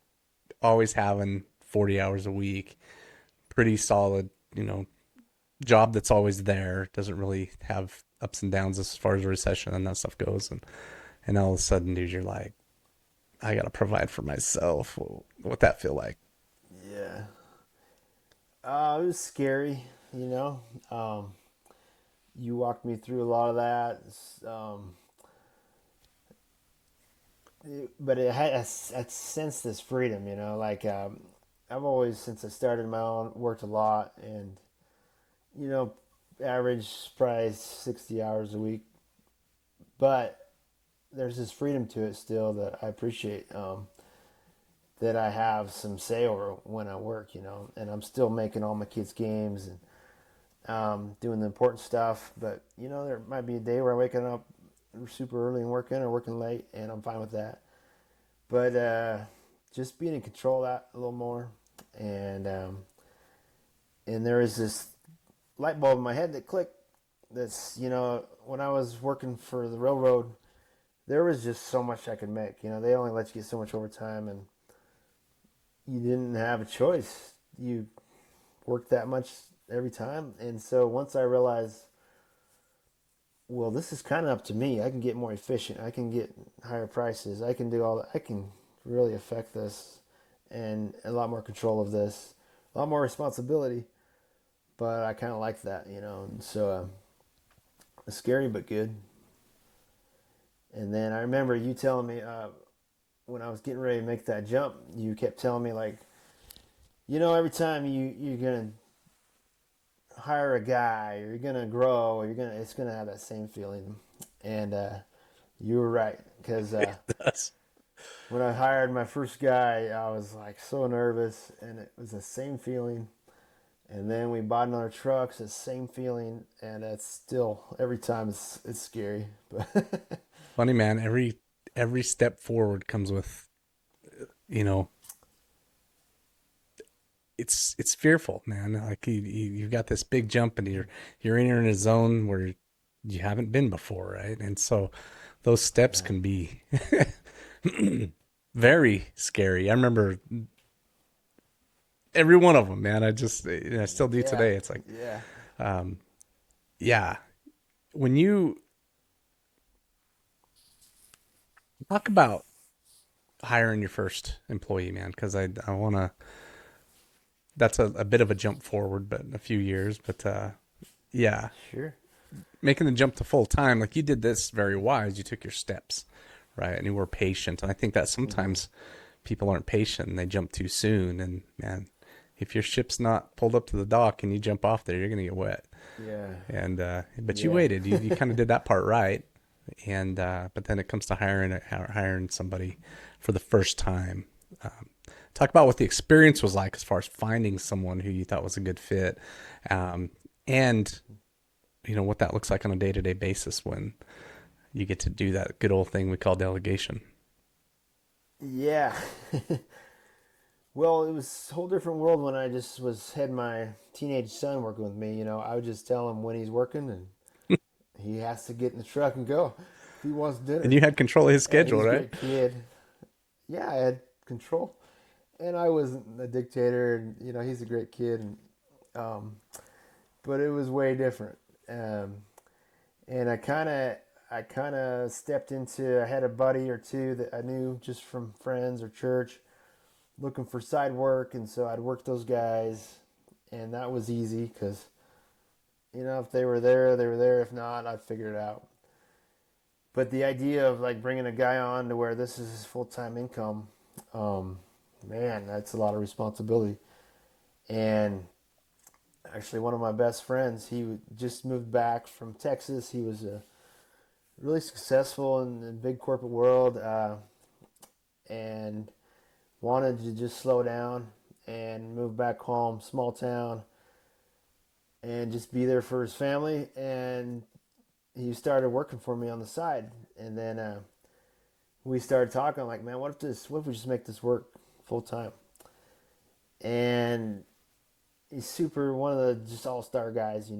always having 40 hours a week, pretty solid, job that's always there. Doesn't really have ups and downs as far as a recession and that stuff goes. And all of a sudden, dude, you're like, I gotta provide for myself. What that feel like?
Yeah. It was scary, you know. Um, you walked me through a lot of that. But it had I sensed this freedom, like I've always since I started my own worked a lot, and you know average probably 60 hours a week, but there's this freedom to it still that I appreciate, that I have some say over when I work, and I'm still making all my kids games and doing the important stuff, but there might be a day where I'm waking up super early and working or working late, and I'm fine with that. But just being in control of that a little more, and there is this light bulb in my head that clicked. That's when I was working for the railroad, there was just so much I could make. They only let you get so much overtime, and you didn't have a choice. You worked that much every time, and so once I realized, well, this is kind of up to me. I can get more efficient. I can get higher prices. I can do all that. I can really affect this and a lot more control of this, a lot more responsibility. But I kind of like that, And so it's scary but good. And then I remember you telling me when I was getting ready to make that jump, you kept telling me like, every time you're gonna hire a guy, or you're gonna grow, or it's gonna have that same feeling. And you were right, because
It does.
when I hired my first guy, I was like so nervous, and it was the same feeling. And then we bought another truck, it's the same feeling, and it's still every time it's scary. But
Funny, man. Every step forward comes with, you know, it's fearful, man. Like you've got this big jump, and you're entering a zone where you haven't been before, right? And so those steps
yeah,
can be very scary. I remember every one of them, man. I still do
yeah,
today. It's like,
yeah,
um, yeah. When you talk about hiring your first employee, man, because I want to. That's a bit of a jump forward, but a few years. But yeah,
sure,
making the jump to full time, like you did this very wise. You took your steps, right? And you were patient. And I think that
hmm,
sometimes people aren't patient and they jump too soon. And man, if your ship's not pulled up to the dock and you jump off there, you're gonna get wet.
yeah,
And but you
yeah,
waited. You kind of did that part right. And but then it comes to hiring somebody for the first time. Talk about what the experience was like as far as finding someone who you thought was a good fit, um, and what that looks like on a day-to-day basis when you get to do that good old thing we call delegation.
yeah. Well, it was a whole different world when I just had my teenage son working with me. I would just tell him when he's working, and he has to get in the truck and go if he wants
And
dinner.
you had control of his
And
schedule,
he's a
right?
great kid. Yeah, I had control, and I wasn't a dictator. And he's a great kid, and um, but it was way different. Um, and I kind of stepped into. I had a buddy or two that I knew just from friends or church, looking for side work, and so I'd work those guys, and that was easy because if they were there, they were there. If not, I'd figure it out. But the idea of like bringing a guy on to where this is his full time income, um, man, that's a lot of responsibility. And actually, one of my best friends, he just moved back from Texas. He was really successful in the big corporate world, and wanted to just slow down and move back home, small town, and just be there for his family. And he started working for me on the side. And then we started talking. I'm like, man, what if we just make this work full time? And he's super one of the just all star guys,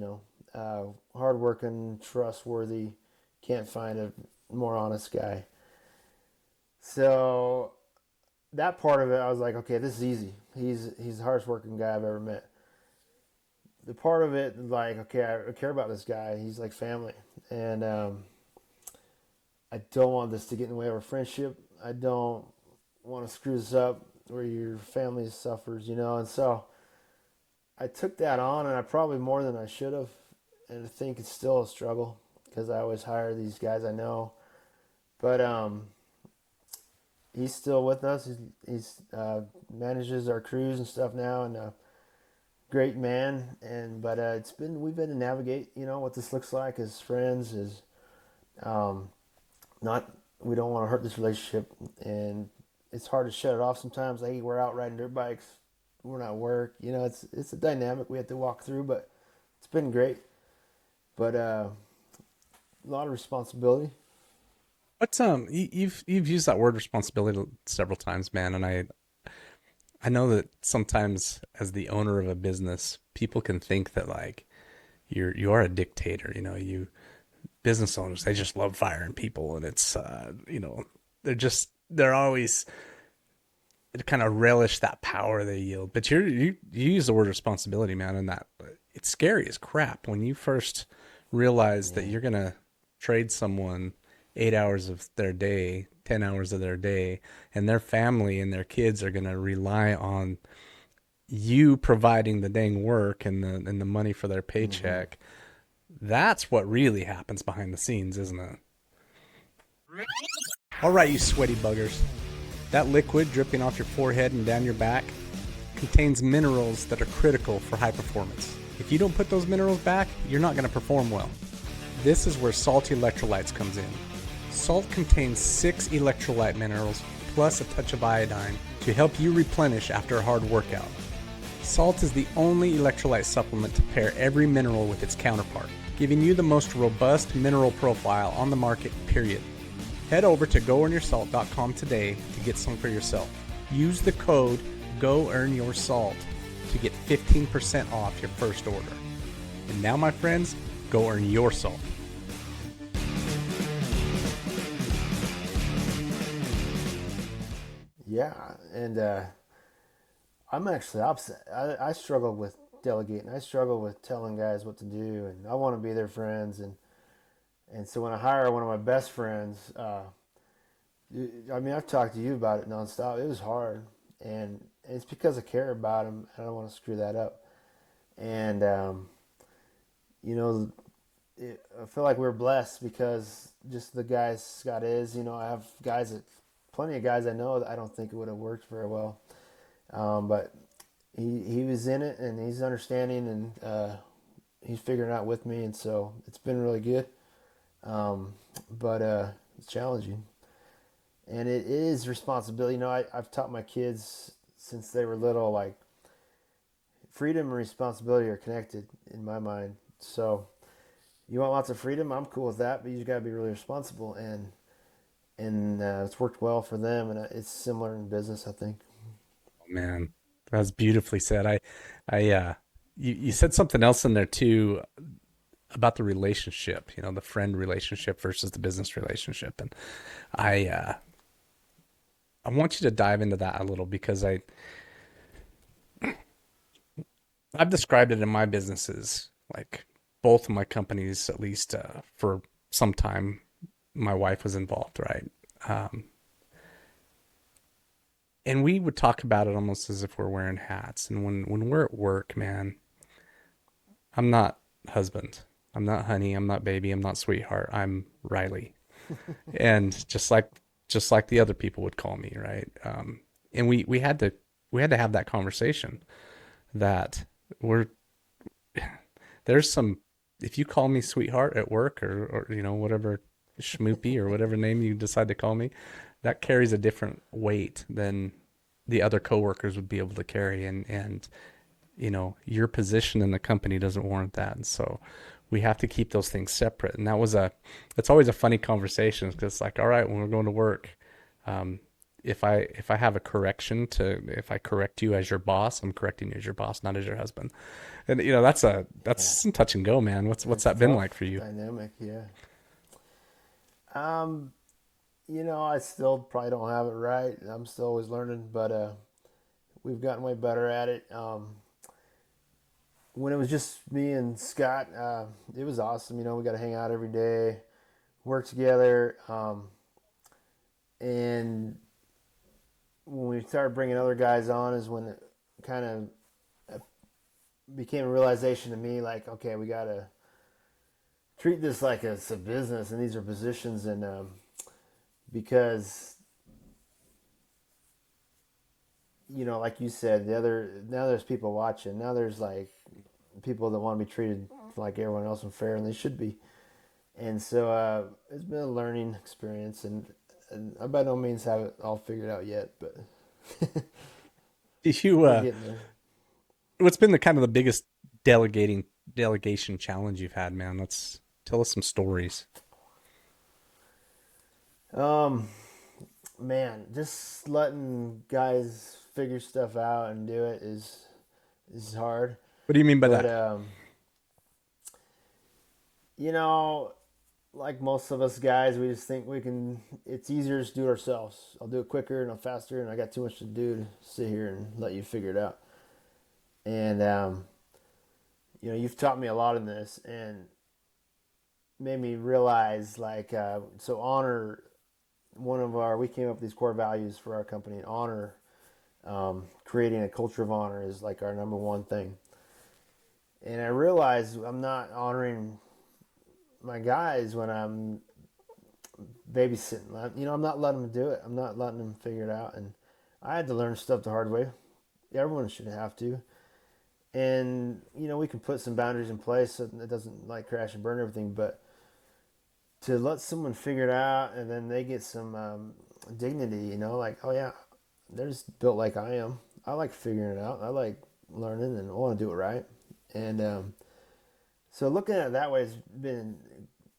hardworking, trustworthy. Can't find a more honest guy. So that part of it, I was like, okay, this is easy. He's the hardest working guy I've ever met. The part of it, like, okay, I care about this guy. He's like family, and I don't want this to get in the way of our friendship. I don't want to screw this up where your family suffers, And so I took that on, and I probably more than I should have, and I think it's still a struggle because I always hire these guys I know, but he's still with us. He's manages our crews and stuff now, and great man. And but we've been to navigate, what this looks like as friends is um, not. We don't want to hurt this relationship, and it's hard to shut it off sometimes. Hey, we're out riding dirt bikes. We're not work. It's a dynamic we have to walk through, but it's been great. But a lot of responsibility.
What's you've used that word responsibility several times, man, and I know that sometimes as the owner of a business, people can think that like you are a dictator. You business owners, they just love firing people, and it's they're always kind of relish that power they yield. But you use the word responsibility, man, and that it's scary as crap when you first realize that
Yeah.
you're gonna trade someone 8 hours of their day, 10 hours of their day, and their family and their kids are gonna rely on you providing the dang work and the money for their
Mm-hmm.
paycheck. That's what really happens behind the scenes, isn't it? All right, you sweaty buggers. That liquid dripping off your forehead and down your back contains minerals that are critical for high performance. If you don't put those minerals back, you're not going to perform well. This is where salty electrolytes comes in. Salt contains 6 electrolyte minerals plus a touch of iodine to help you replenish after a hard workout. Salt is the only electrolyte supplement to pair every mineral with its counterpart, giving you the most robust mineral profile on the market, period. Head over to GoEarnYourSalt.com today to get some for yourself. Use the code GOEarnYourSalt to get 15% off your first order. And now, my friends, go earn your salt.
Yeah, and I'm actually opposite. I struggle with delegating. I struggle with telling guys what to do, and I want to be their friends. And so when I hire one of my best friends, I mean, I've talked to you about it nonstop. It was hard, and it's because I care about him. I don't want to screw that up. And you know, I feel like we're blessed because just the guys Scott is. You know, I have plenty of guys I know that I don't think it would have worked very well. But he was in it and he's understanding and he's figuring it out with me, and so it's been really good. But it's challenging, and it is responsibility. You know, I've taught my kids since they were little, like freedom and responsibility are connected in my mind. So you want lots of freedom, I'm cool with that, but you just got to be really responsible, and it's worked well for them, and it's similar in business, I think.
Oh, man, that's beautifully said. You said something else in there too about the relationship, the friend relationship versus the business relationship. And I, uh, I want you to dive into that a little because I've described it in my businesses, like both of my companies, at least for some time, my wife was involved, right? Um, and we would talk about it almost as if we're wearing hats. And when we're at work, man, I'm not husband, I'm not honey, I'm not baby, I'm not sweetheart, I'm Riley. And just like the other people would call me, right? And we had to have that conversation that we're there's some if you call me sweetheart at work or whatever schmoopy or whatever name you decide to call me, that carries a different weight than the other coworkers would be able to carry, and your position in the company doesn't warrant that. And so we have to keep those things separate. And it's always a funny conversation because it's like, all right, when we're going to work, um, if I have a correction if I correct you as your boss, I'm correcting you as your boss, not as your husband. And that's
Yeah,
some touch and go, man. What's
it's
that been
tough
like for you?
dynamic. Yeah. Um, I still probably don't have it right. I'm still always learning, but we've gotten way better at it. When it was just me and Scott, it was awesome. We got to hang out every day, work together, and when we started bringing other guys on, is when it kind of became a realization to me, like, okay, we got to treat this like it's a business, and these are positions, and because like you said, now there's people watching. Now there's like people that want to be treated like everyone else and fair, and they should be. And so it's been a learning experience, and I by no means have it all figured out yet, but
Did you
we're getting there.
what's been the kind of the biggest delegation challenge you've had, man? Let's tell us some stories.
Um, Man, just letting guys figure stuff out and do it is hard.
What do you mean by
But
that?
you know, like most of us guys, we just think we can. It's easier to do it ourselves. I'll do it quicker and I'm faster, and I got too much to do to sit here and let you figure it out. And you've taught me a lot in this, and made me realize like so honor we came up with these core values for our company, and honor, creating a culture of honor is like our number one thing. And I realized I'm not honoring my guys when I'm babysitting. I'm not letting them do it. I'm not letting them figure it out. And I had to learn stuff the hard way. Everyone should have to. And we can put some boundaries in place so it doesn't like crash and burn everything. But to let someone figure it out and then they get some dignity, like, oh yeah, they're just built like I am. I like figuring it out. I like learning and I want to do it right. And so looking at it that way has been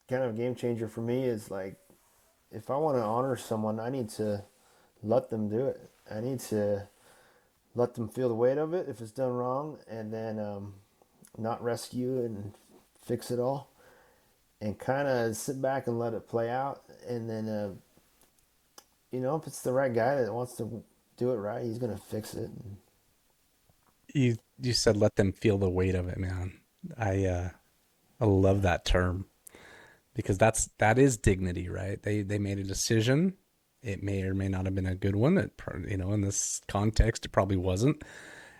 kind of a game changer for me. Is like, if I want to honor someone, I need to let them do it. I need to let them feel the weight of it if it's done wrong, and then not rescue and fix it all, and kind of sit back and let it play out. And then, if it's the right guy that wants to do it right, he's gonna fix it.
You said let them feel the weight of it, man. I love that term because that is dignity, right? They made a decision. It may or may not have been a good one. In this context, it probably wasn't.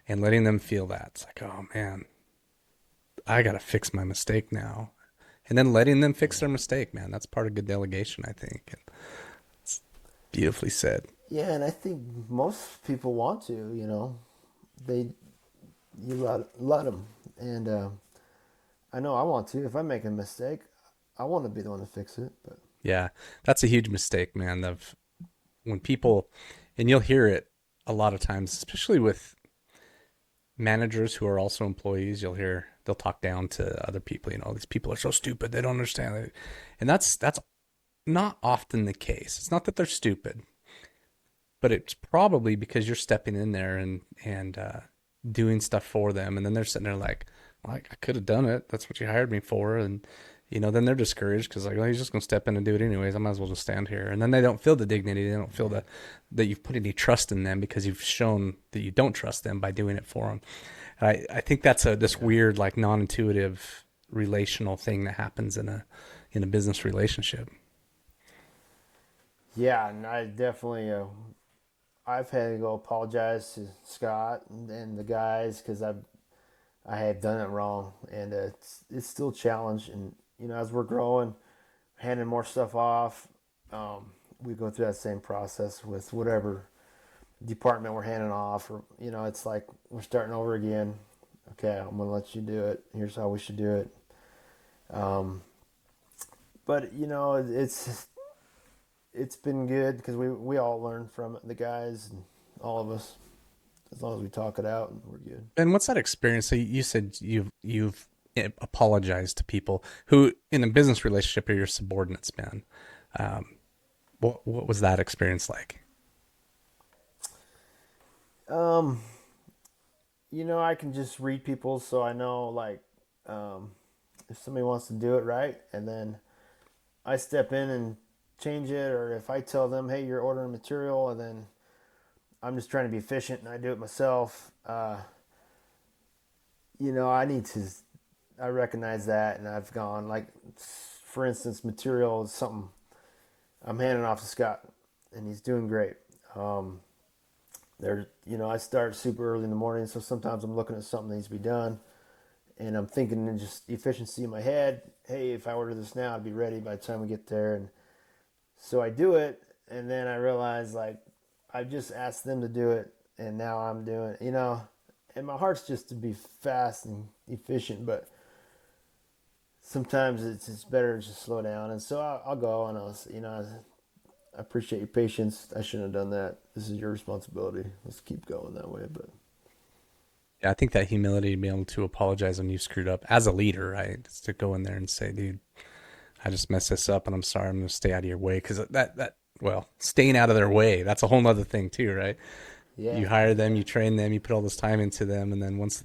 And letting them feel that, it's like, oh man, I gotta fix my mistake now. And then letting them fix their mistake, man. That's part of good delegation, I think. And it's beautifully said.
Yeah, and I think most people want to. They you let them, and I know I want to. If I make a mistake, I want to be the one to fix it. But
Yeah, that's a huge mistake, man. Of when people, and you'll hear it a lot of times, especially with managers who are also employees. You'll hear they'll talk down to other people. These people are so stupid; they don't understand it, and that's not often the case. It's not that they're stupid, but it's probably because you're stepping in there and doing stuff for them, and then they're sitting there like, well, I could have done it. That's what you hired me for, and then they're discouraged because like, well, he's just gonna step in and do it anyways. I might as well just stand here, and then they don't feel the dignity. They don't feel that you've put any trust in them because you've shown that you don't trust them by doing it for them. I think that's this weird like non-intuitive relational thing that happens in a business relationship.
yeah, and I definitely I've had to go apologize to Scott and the guys because I had done it wrong, and it's still a challenge. And as we're growing, handing more stuff off, we go through that same process with whatever department we're handing off, or it's like we're starting over again. Okay, I'm gonna let you do it. Here's how we should do it. Um, but it's been good because we all learn from it, the guys and all of us. As long as we talk it out, we're good.
And what's that experience? So you said you've apologized to people who in a business relationship are your subordinates, man. Um, what was that experience like?
Um, I can just read people, so I know like um, if somebody wants to do it right, and then I step in and change it, or if I tell them, hey, you're ordering material, and then I'm just trying to be efficient and I do it myself. I need to. I recognize that, and I've gone like, for instance, material is something I'm handing off to Scott, and he's doing great. Um, I start super early in the morning, so sometimes I'm looking at something that needs to be done, and I'm thinking in just efficiency in my head. Hey, if I order this now, I'd be ready by the time we get there, and so I do it, and then I realize like I just asked them to do it, and now I'm doing it, and my heart's just to be fast and efficient, but sometimes it's just better to just slow down, and so I'll go and I appreciate your patience. I shouldn't have done that. This is your responsibility. Let's keep going that way. But
Yeah, I think that humility to be able to apologize when you screwed up as a leader, right? It's to go in there and say, dude, I just messed this up and I'm sorry. I'm going to stay out of your way. Because well, staying out of their way, that's a whole nother thing too, right?
yeah,
You hire them,
yeah,
you train them, you put all this time into them. And then once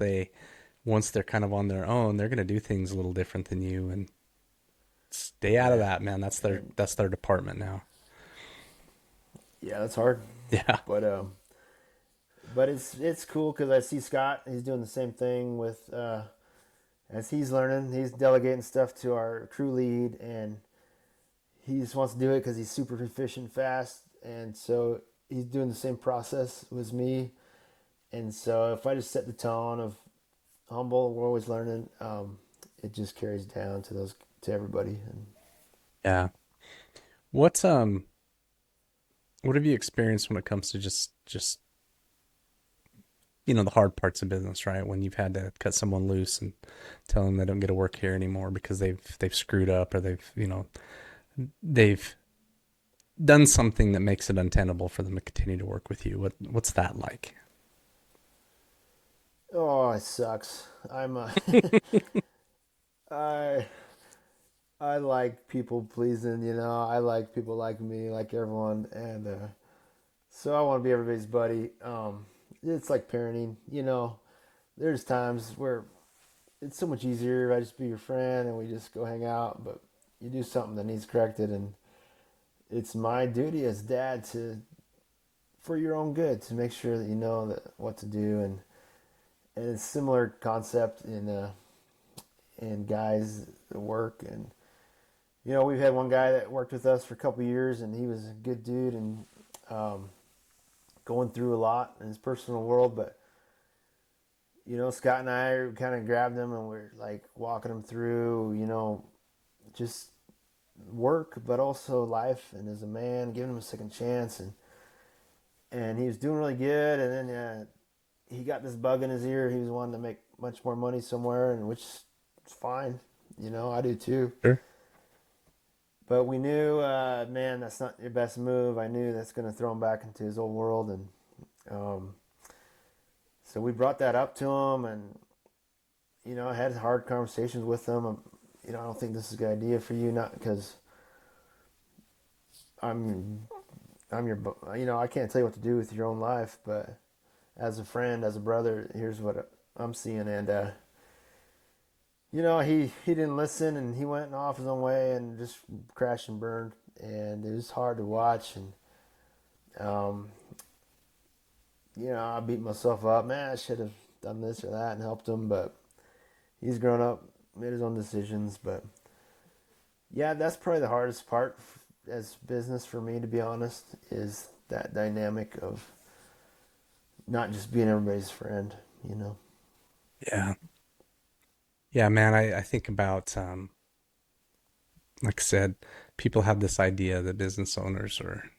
they're kind of on their own, they're going to do things a little different than you. And stay out of
yeah,
that, man.
and
That's their department now.
yeah, that's hard.
Yeah.
But it's cool because I see Scott. He's doing the same thing with as he's learning. He's delegating stuff to our crew lead, and he just wants to do it because he's super efficient, fast, and so he's doing the same process with me. And so if I just set the tone of humble, we're always learning. It just carries down to everybody. And
Yeah. What's what have you experienced when it comes to just the hard parts of business, right? When you've had to cut someone loose and tell them they don't get to work here anymore because they've screwed up or they've done something that makes it untenable for them to continue to work with you. What's that like?
Oh, it sucks. I I like people pleasing, I like people like me, like everyone, and so I want to be everybody's buddy. It's like parenting, There's times where it's so much easier if I just be your friend and we just go hang out, but you do something that needs corrected, and it's my duty as dad to, for your own good, to make sure that you know that what to do, and it's similar concept in guys that work. And we've had one guy that worked with us for a couple of years, and he was a good dude, and um, going through a lot in his personal world. But Scott and I kind of grabbed him, and we're like walking him through, just work, but also life, and as a man, giving him a second chance, and he was doing really good. And then he got this bug in his ear. He was wanting to make much more money somewhere, and which is fine. I do too.
Sure.
But we knew, man, that's not your best move. I knew that's going to throw him back into his old world, and so we brought that up to him, and I had hard conversations with him. I don't think this is a good idea for you, not because I'm your, I can't tell you what to do with your own life, but as a friend, as a brother, here's what I'm seeing. And he didn't listen, and he went off his own way and just crashed and burned, and it was hard to watch. And um, I beat myself up. Man, I should have done this or that and helped him, but he's grown up, made his own decisions. But yeah, that's probably the hardest part as business for me, to be honest, is that dynamic of not just being everybody's friend.
Yeah. Yeah, man, I think about like I said, people have this idea that business owners are,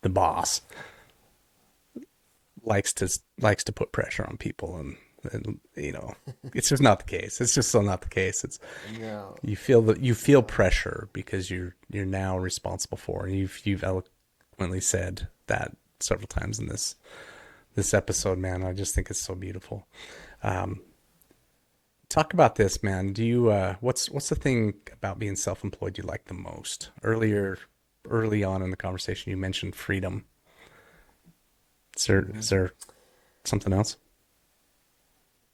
the boss likes to put pressure on people, and it's just not the case. It's just so not the case. It's
No,
you feel
no.
pressure because you're now responsible for, and you've eloquently said that several times in this episode, man. I just think it's so beautiful. Um, Talk about this, man. Do you what's the thing about being self-employed you like the most? Early on in the conversation, you mentioned freedom.
Hmm.
Is there something else?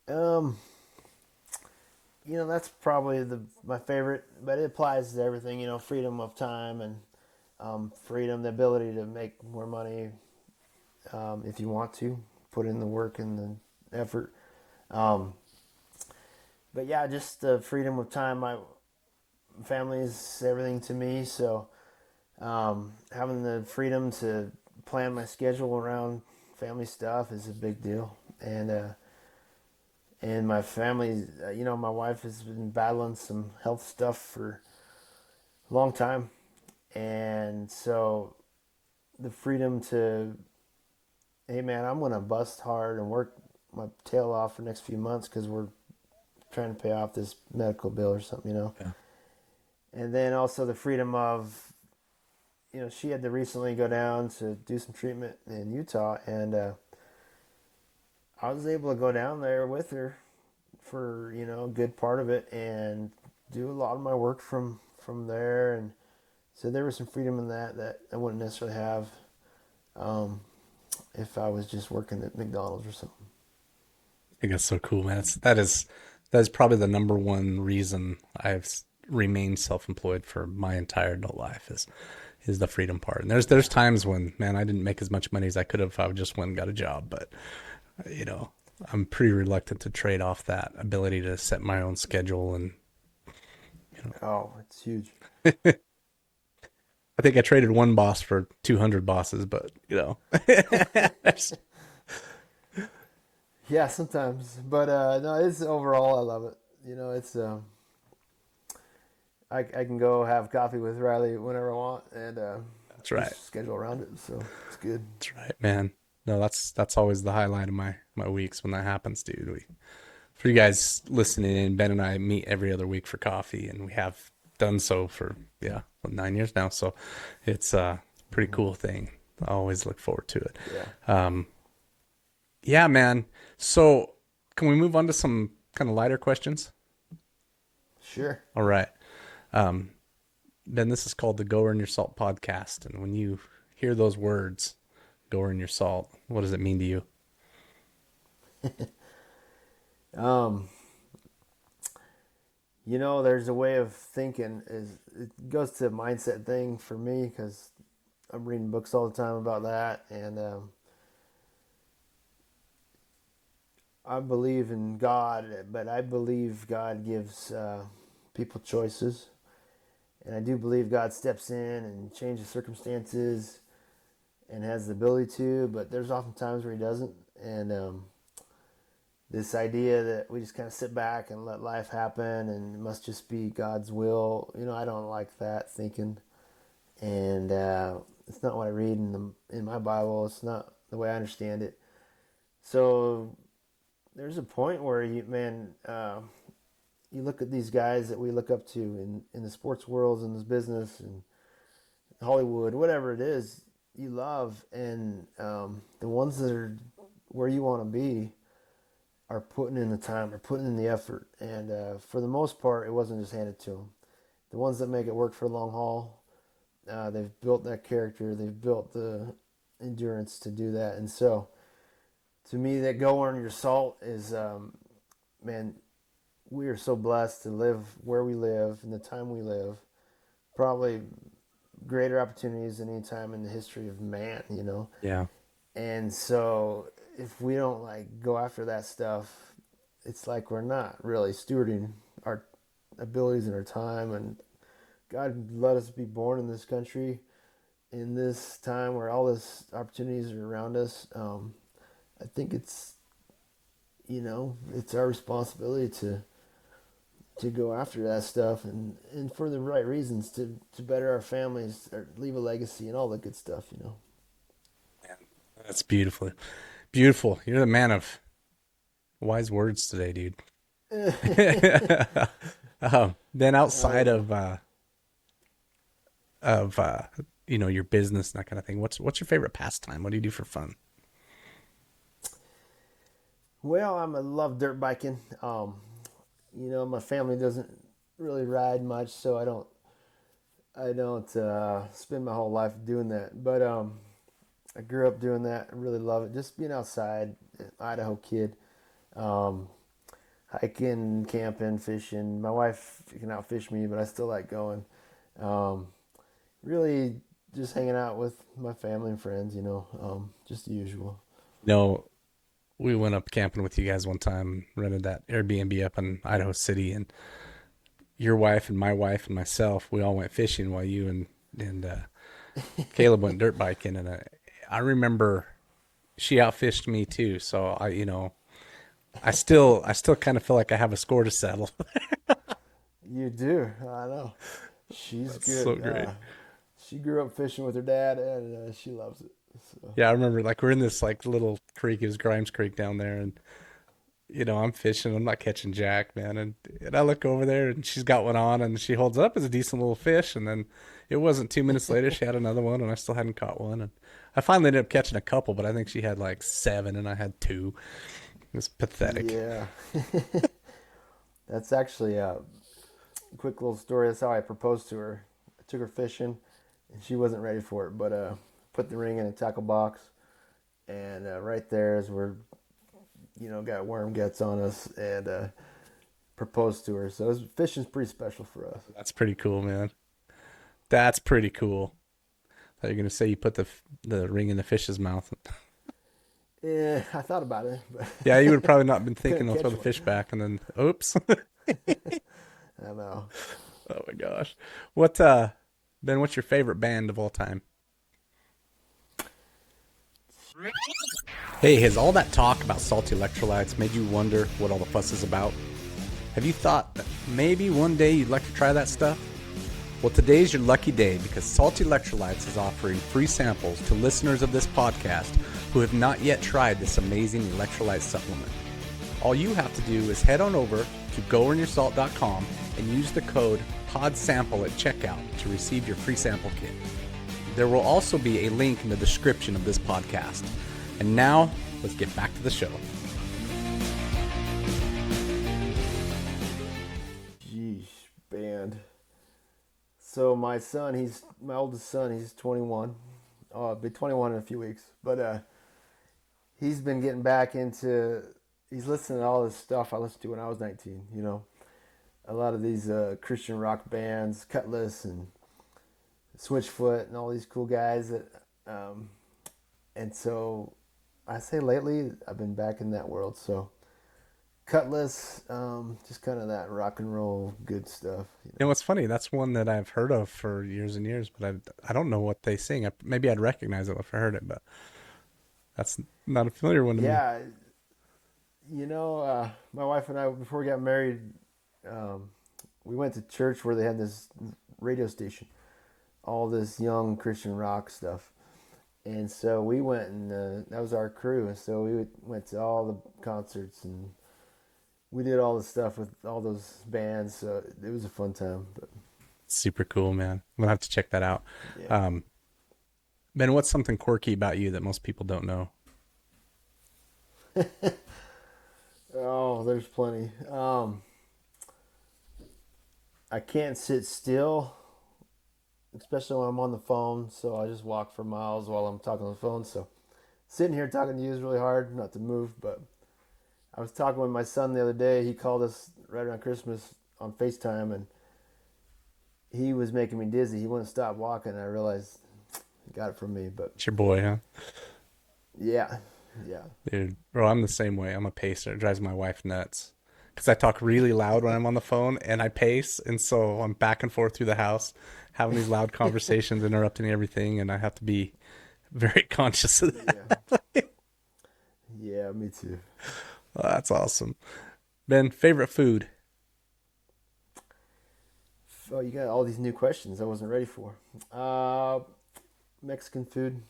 Um, that's probably my favorite, but it applies to everything. Freedom of time, and freedom, the ability to make more money if you want to put in the work and the effort. Um, but yeah, just the freedom of time. My family is everything to me, so having the freedom to plan my schedule around family stuff is a big deal. And my family, my wife has been battling some health stuff for a long time, and so the freedom to, hey man, I'm gonna bust hard and work my tail off for the next few months because we're trying to pay off this medical bill or something.
Yeah.
And then also the freedom of, she had to recently go down to do some treatment in Utah, and I was able to go down there with her for a good part of it and do a lot of my work from there. And so there was some freedom in that I wouldn't necessarily have um, if I was just working at McDonald's or something.
I think that's so cool, man. That is probably the number one reason remained self-employed for my entire adult life is the freedom part. And there's
Yeah.
times when, man, I didn't make as much money as I could have if I just went and got a job, but you know, I'm pretty reluctant to trade off that ability to set my own schedule and you
Oh, it's huge.
know. I think I traded one boss for 200 bosses, but
Yeah, sometimes, but no, it's overall I love it. It's I can go have coffee with Riley whenever I want, and
that's right.
just schedule around it, so it's good.
That's right, man. No, that's always the highlight of my weeks when that happens, dude. For you guys listening in, Ben and I meet every other week for coffee, and we have done so for 9 years now. So it's a pretty
Mm-hmm.
cool thing. I always look forward to it.
Yeah.
Yeah, man. So can we move on to some kind of lighter questions?
Sure.
All right. Um, Ben, this is called the Go Earn Your Salt podcast, and when you hear those words, "Go Earn Your Salt," what does it mean to you?
Um, there's a way of thinking. Is it goes to a mindset thing for me because I'm reading books all the time about that, and I believe in God, but I believe God gives people choices, and I do believe God steps in and changes circumstances and has the ability to, but there's often times where He doesn't, and this idea that we just kind of sit back and let life happen and it must just be God's will. I don't like that thinking, and it's not what I read in my Bible. It's not the way I understand it. So there's a point where you look at these guys that we look up to in the sports worlds, in this business, and Hollywood, whatever it is you love, and the ones that are where you want to be are putting in the time, are putting in the effort, and for the most part, it wasn't just handed to them. The ones that make it work for the long haul, they've built that character, they've built the endurance to do that, and so to me, that go earn your salt is, man, we are so blessed to live where we live in the time we live. Probably greater opportunities than any time in the history of man.
Yeah.
And so if we don't go after that stuff, it's like we're not really stewarding our abilities and our time. And God let us be born in this country in this time where all this opportunities are around us. I think it's our responsibility to go after that stuff and for the right reasons to better our families or leave a legacy and all the good stuff.
Man, that's beautiful. Beautiful. You're the man of wise words today, dude. Then outside
Yeah.
of your business and that kind of thing, what's your favorite pastime? What do you do for fun?
Well, I love dirt biking. My family doesn't really ride much, so I don't spend my whole life doing that. But I grew up doing that. I really love it. Just being outside, Idaho kid. Um, Hiking, camping, fishing. My wife can outfish me, but I still like going. Um, really, just hanging out with my family and friends. Just the usual.
No, we went up camping with you guys one time, rented that Airbnb up in Idaho City, and your wife and my wife and myself, we all went fishing while you and Caleb went dirt biking, and I remember she outfished me too. So I still kind of feel like I have a score to settle.
You do. I know. She's
That's so
good.
great.
She grew up fishing with her dad, and she loves it. So.
Yeah, I remember like we're in this like little creek, it was Grimes Creek down there, and I'm fishing, I'm not catching jack, man, and I look over there and she's got one on and she holds up as a decent little fish, and then it wasn't 2 minutes later she had another one and I still hadn't caught one, and I finally ended up catching a couple, but I think she had like seven and I had two. It was pathetic.
Yeah. That's actually a quick little story. That's how I proposed to her. I took her fishing, and she wasn't ready for it, but put the ring in a tackle box, and right there is where got worm guts on us, and proposed to her. So fishing's pretty special for us.
That's pretty cool, man. That's pretty cool. Thought you were gonna say you put the ring in the fish's mouth.
Yeah, I thought about it, but
Yeah, you would have probably not been thinking
couldn't
I'll throw
catch
the
one.
fish back and then oops.
I know.
Oh my gosh. What Ben, what's your favorite band of all time? Hey, has all that talk about salty electrolytes made you wonder what all the fuss is about? Have you thought that maybe one day you'd like to try that stuff? Well, today's your lucky day because Salty Electrolytes is offering free samples to listeners of this podcast who have not yet tried this amazing electrolyte supplement. All you have to do is head on over to goearnyourSalt.com and use the code PODSAMPLE at checkout to receive your free sample kit. There will also be a link in the description of this podcast. And now, let's get back to the show.
Jeez, band. So my oldest son, he's 21. Oh, I'll be 21 in a few weeks. But he's been getting back into, he's listening to all this stuff I listened to when I was 19, you know. A lot of these Christian rock bands, Cutlass and Switchfoot and all these cool guys and so I say lately I've been back in that world. So Cutlass, just kind of that rock and roll good stuff.
You know what's funny? That's one that I've heard of for years and years, but I don't know what they sing. Maybe I'd recognize it if I heard it, but that's not a familiar one to me.
Yeah, my wife and I, before we got married, we went to church where they had this radio station, all this young Christian rock stuff. And so we went and that was our crew. And so we went to all the concerts and we did all the stuff with all those bands. So it was a fun time. But
super cool, man. I'm gonna have to check that out.
yeah.
Ben, what's something quirky about you that most people don't know?
Oh, there's plenty. I can't sit still, especially when I'm on the phone. So I just walk for miles while I'm talking on the phone. So sitting here talking to you is really hard not to move. But I was talking with my son the other day. He called us right around Christmas on FaceTime, and he was making me dizzy. He wouldn't stop walking. I realized he got it from me. But
It's your boy, huh?
yeah.
Dude, bro, I'm the same way. I'm a pacer. It drives my wife nuts because I talk really loud when I'm on the phone and I pace, and so I'm back and forth through the house having these loud conversations, interrupting everything, and I have to be very conscious of that.
Yeah, me too.
Oh, that's awesome. Ben, favorite food?
Oh, you got all these new questions I wasn't ready for. Mexican food,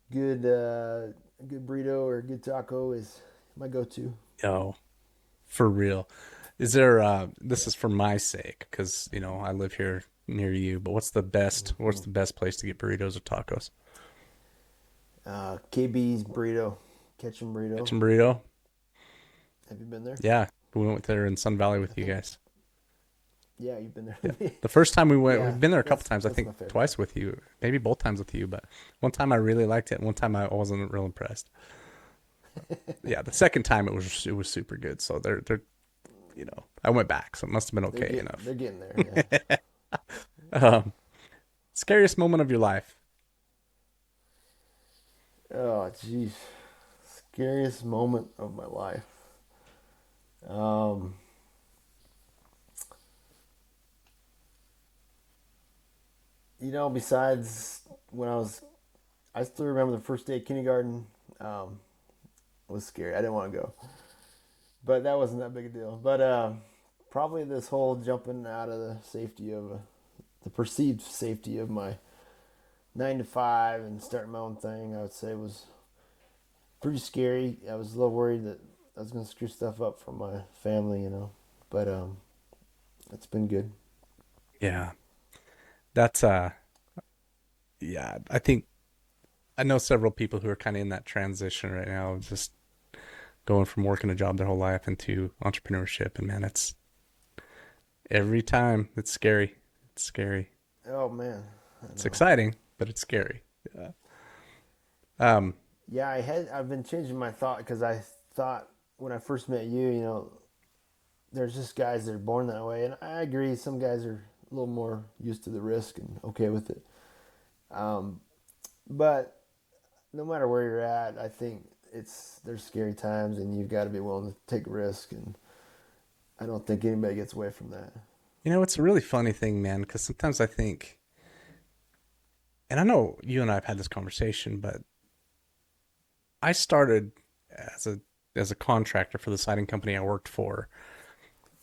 good good burrito or good taco is my go-to.
Oh, for real. Is there this is for my sake because I live here near you, but what's the best place to get burritos or tacos?
KB's burrito, Ketchum burrito.
Kitchen burrito?
Have you been there?
Yeah. We went there in Sun Valley with you guys.
Yeah, you've been there.
Yeah. The first time we went,
Yeah,
we've been there a couple
that's-
times, I
that's my
think
favorite.
twice with you, maybe both times with you, but one time I really liked it, and one time I wasn't real impressed. Yeah, the second time it was super good. So they're I went back, so it must have been okay enough.
They're getting there. Yeah.
Scariest moment of your life?
Oh, jeez. Scariest moment of my life. Besides when I still remember the first day of kindergarten. Was scary. I didn't want to go, but that wasn't that big a deal. But probably this whole jumping out of the perceived safety of my 9 to 5 and starting my own thing, I would say was pretty scary. I was a little worried that I was going to screw stuff up for my family, but it's been good.
Yeah. That's yeah, I think I know several people who are kind of in that transition right now, just going from working a job their whole life into entrepreneurship, and man, it's every time it's scary. It's scary.
Oh man,
It's exciting, but it's scary. Yeah.
Yeah, I've been changing my thought because I thought when I first met you, there's just guys that are born that way, and I agree. Some guys are a little more used to the risk and okay with it. But no matter where you're at, I think there's scary times, and you've got to be willing to take a risk, and I don't think anybody gets away from that.
It's a really funny thing, man, because sometimes I think, and I know you and I have had this conversation, but I started as a contractor for the siding company I worked for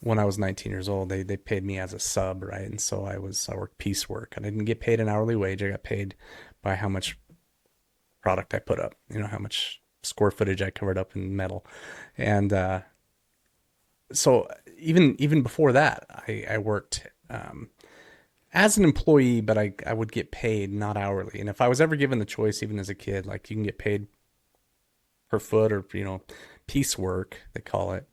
when I was 19 years old, they paid me as a sub, right? And so I worked piecework. I didn't get paid an hourly wage. I got paid by how much product I put up, how much square footage I covered up in metal. And so even before that, I worked as an employee, but I would get paid not hourly. And if I was ever given the choice, even as a kid, like you can get paid per foot or piecework, they call it,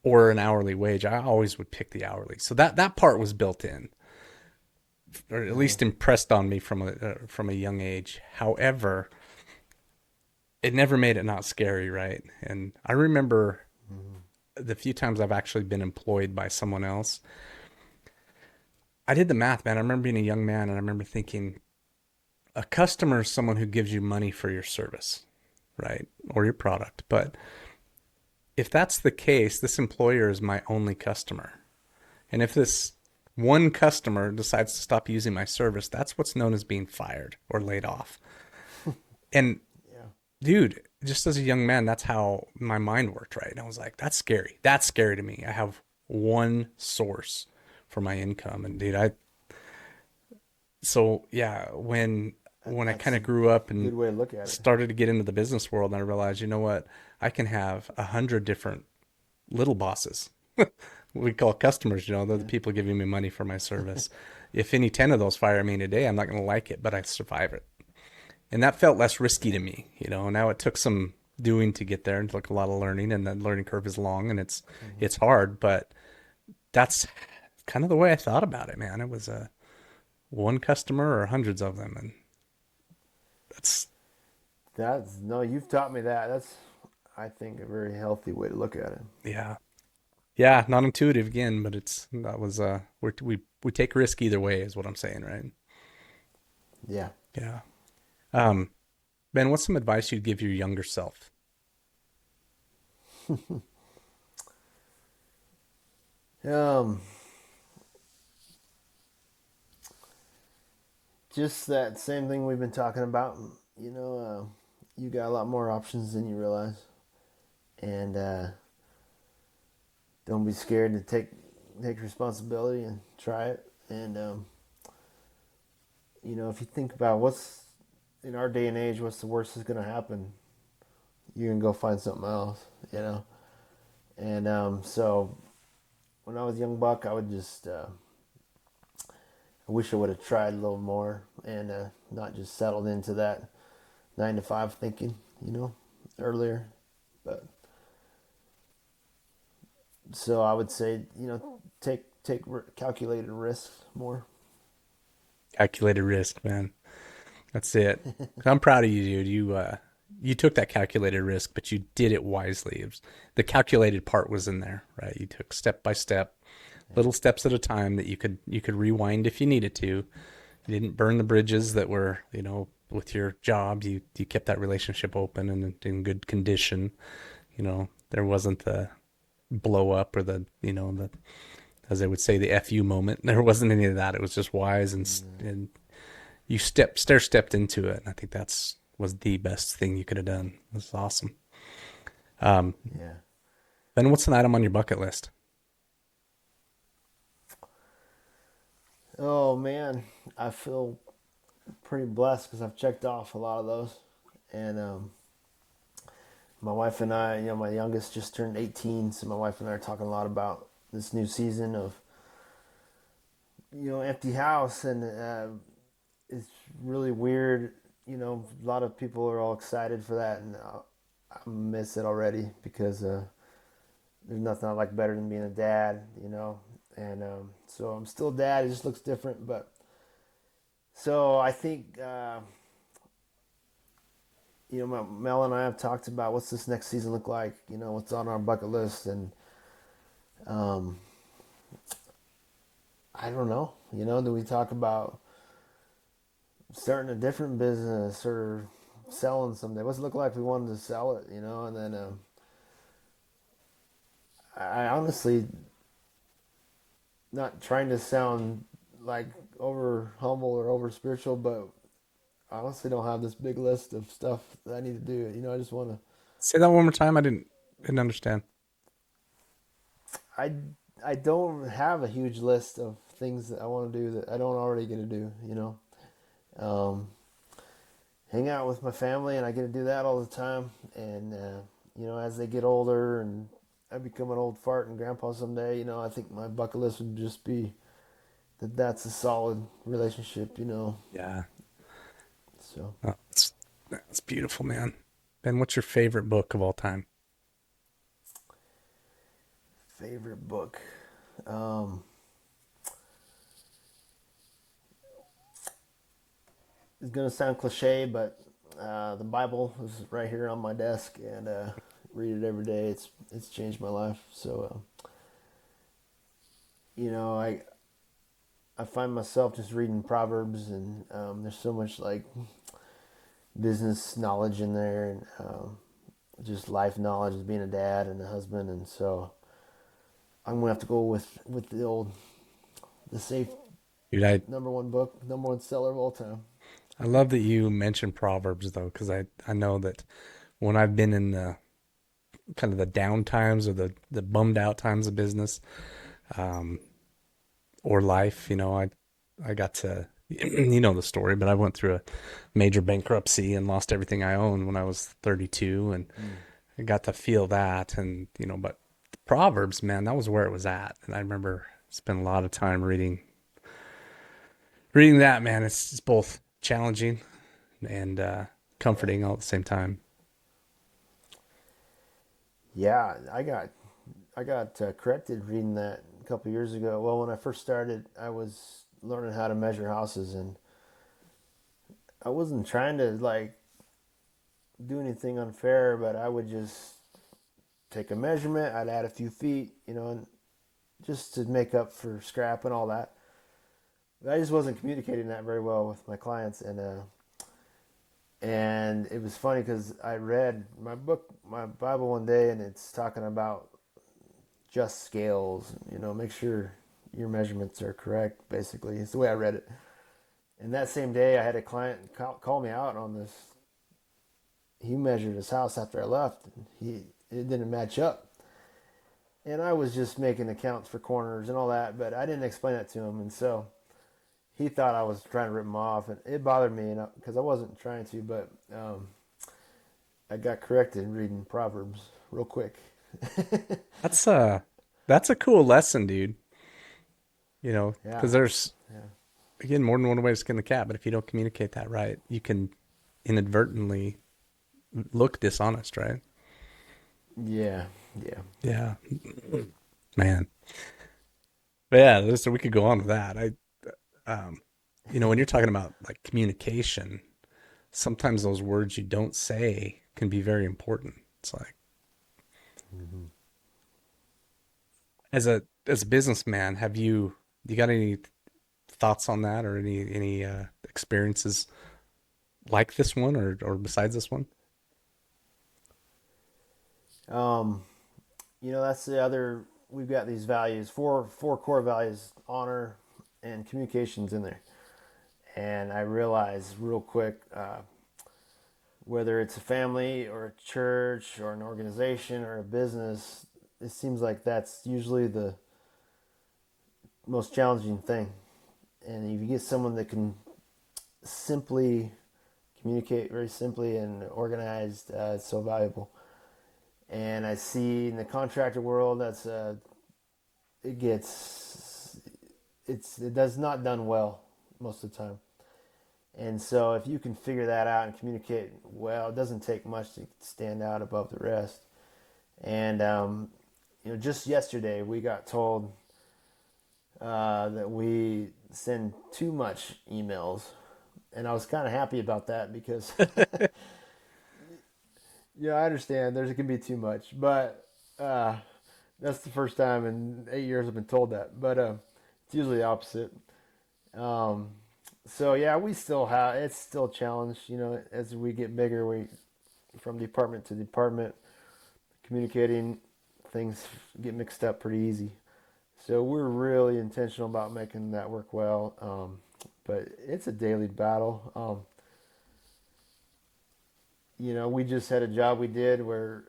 or an hourly wage, I always would pick the hourly. So that part was built in, or at
Uh-huh.
least impressed on me from a young age. However, it never made it not scary, right? And I remember
Hmm.
the few times I've actually been employed by someone else. I did the math, man. I remember being a young man and I remember thinking a customer is someone who gives you money for your service, right? Or your product. But if that's the case, this employer is my only customer. And if this one customer decides to stop using my service, that's what's known as being fired or laid off. And
Yeah.
dude, just as a young man, that's how my mind worked, right? And I was like, that's scary. That's scary to me. I have one source for my income. And dude, so yeah, when I
That's
kind
a
of grew up and
good way to look at it.
started to get into the business world, and I realized, you know what? I can have 100 different little bosses. We call customers, they're the
Yeah.
people giving me money for my service. If any 10 of those fire me today, I'm not going to like it, but I survive it. And that felt less risky
Yeah.
to me. Now it took some doing to get there and took a lot of learning, and the learning curve is long and it's
Hmm.
it's hard, but that's kind of the way I thought about it, man. It was a one customer or hundreds of them, and that's
That's no, you've taught me that. That's, I think, a very healthy way to look at it.
yeah. Yeah, not intuitive again, but that was we take risk either way is what I'm saying, right?
Yeah.
Yeah. Um, Ben, what's some advice you'd give your younger self?
Um, just that same thing we've been talking about. You know, you got a lot more options than you realize, and don't be scared to take responsibility and try it. And if you think about what's in our day and age, what's the worst that's gonna happen? You can go find something else. And so when I was a young buck, I would just I wish I would have tried a little more and not just settled into that 9 to 5 thinking, earlier. But so I would say, take calculated risks more.
Calculated risk, man. That's it. I'm proud of you, dude. You took that calculated risk, but you did it wisely. The calculated part was in there, right? You took step by step,
Yeah.
little steps at a time that you could rewind if you needed to. You didn't burn the bridges that were, with your job. You kept that relationship open and in good condition. There wasn't the blow up or the as they would say the fu moment. There wasn't any of that. It was just wise and you stepped into it. And I think that's was the best thing you could have done. It was awesome. Um,
Yeah.
Ben, what's an item on your bucket list?
Oh man, I feel pretty blessed because I've checked off a lot of those, and my wife and I, my youngest just turned 18, so my wife and I are talking a lot about this new season of empty house, and it's really weird. A lot of people are all excited for that, and I miss it already because there's nothing I like better than being a dad, and so I'm still a dad. It just looks different, but so I think Mel and I have talked about what's this next season look like. What's on our bucket list, and um, I don't know. Do we talk about starting a different business or selling someday? What's it look like if we wanted to sell it? And then I honestly, not trying to sound like over humble or over spiritual, but I honestly don't have this big list of stuff that I need to do. I just want to.
Say that one more time. I didn't understand.
I I don't have a huge list of things that I want to do that I don't already get to do. Um, hang out with my family, and I get to do that all the time. And as they get older, and I become an old fart and grandpa someday, I think my bucket list would just be that's a solid relationship.
Yeah.
So
Oh, that's beautiful, man. Ben, what's your favorite book of all time?
favorite book. Um, it's gonna sound cliche, but the Bible is right here on my desk, and read it every day. It's changed my life. So I find myself just reading Proverbs, and there's so much like business knowledge in there, and just life knowledge as being a dad and a husband, and so I'm gonna have to go with the safe
Dude,
number one book, number one seller of all time.
I love that you mentioned Proverbs though, because I know that when I've been in the kind of the down times or the bummed out times of business, um, or life, I got to you know the story, but I went through a major bankruptcy and lost everything I owned when I was 32, and
Mm.
I got to feel that. And but Proverbs, man, that was where it was at. And I remember spent a lot of time reading that, man. It's both challenging and comforting all at the same time.
Yeah, I got corrected reading that a couple years ago. Well, when I first started, I was learning how to measure houses, and I wasn't trying to like do anything unfair, but I would just take a measurement. I'd add a few feet, and just to make up for scrap and all that. But I just wasn't communicating that very well with my clients, and it was funny because I read my Bible one day, and it's talking about just scales. Make sure your measurements are correct. Basically, it's the way I read it. And that same day, I had a client call me out on this. He measured his house after I left, and it didn't match up. And I was just making accounts for corners and all that, but I didn't explain that to him, and so he thought I was trying to rip him off, and it bothered me, because I wasn't trying to, but I got corrected reading Proverbs real quick.
That's that's a cool lesson, dude.
Yeah,
Because there's
yeah,
again more than one way to skin the cat, but if you don't communicate that right, you can inadvertently look dishonest, right?
yeah, yeah.
Yeah, man. But yeah, listen, we could go on with that. Um, when you're talking about like communication, sometimes those words you don't say can be very important. It's like
Mm-hmm.
as a businessman, you got any thoughts on that or any experiences like this one or besides this one?
Um, that's the other. We've got these values, four core values: honor and communications in there. And I realized real quick, whether it's a family or a church or an organization or a business, it seems like that's usually the most challenging thing. And if you get someone that can simply communicate very simply and organized, it's so valuable. And I see in the contractor world that's it gets it does not done well most of the time. And so if you can figure that out and communicate well, it doesn't take much to stand out above the rest. And just yesterday we got told that we send too much emails, and I was kind of happy about that because I understand there can be too much, but uh, that's the first time in 8 years I've been told that. But it's usually the opposite. Um, so yeah, we still have it's still a challenge. As we get bigger, we from department to department communicating things get mixed up pretty easy. So we're really intentional about making that work well. But it's a daily battle. We just had a job we did where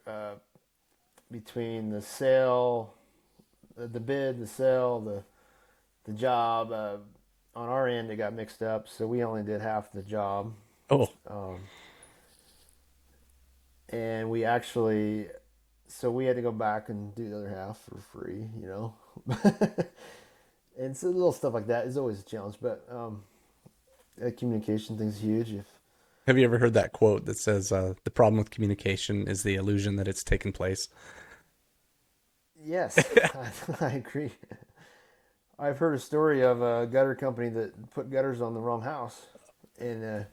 between the sale, the bid, the sale, the job. On our end, it got mixed up, so we only did half the job.
Oh,
Um, and we actually, so we had to go back and do the other half for free, you know. And so little stuff like that is always a challenge, but that communication thing's huge. If
have you ever heard that quote that says the problem with communication is the illusion that it's taken place?
yes, I agree. I've heard a story of a gutter company that put gutters on the wrong house, and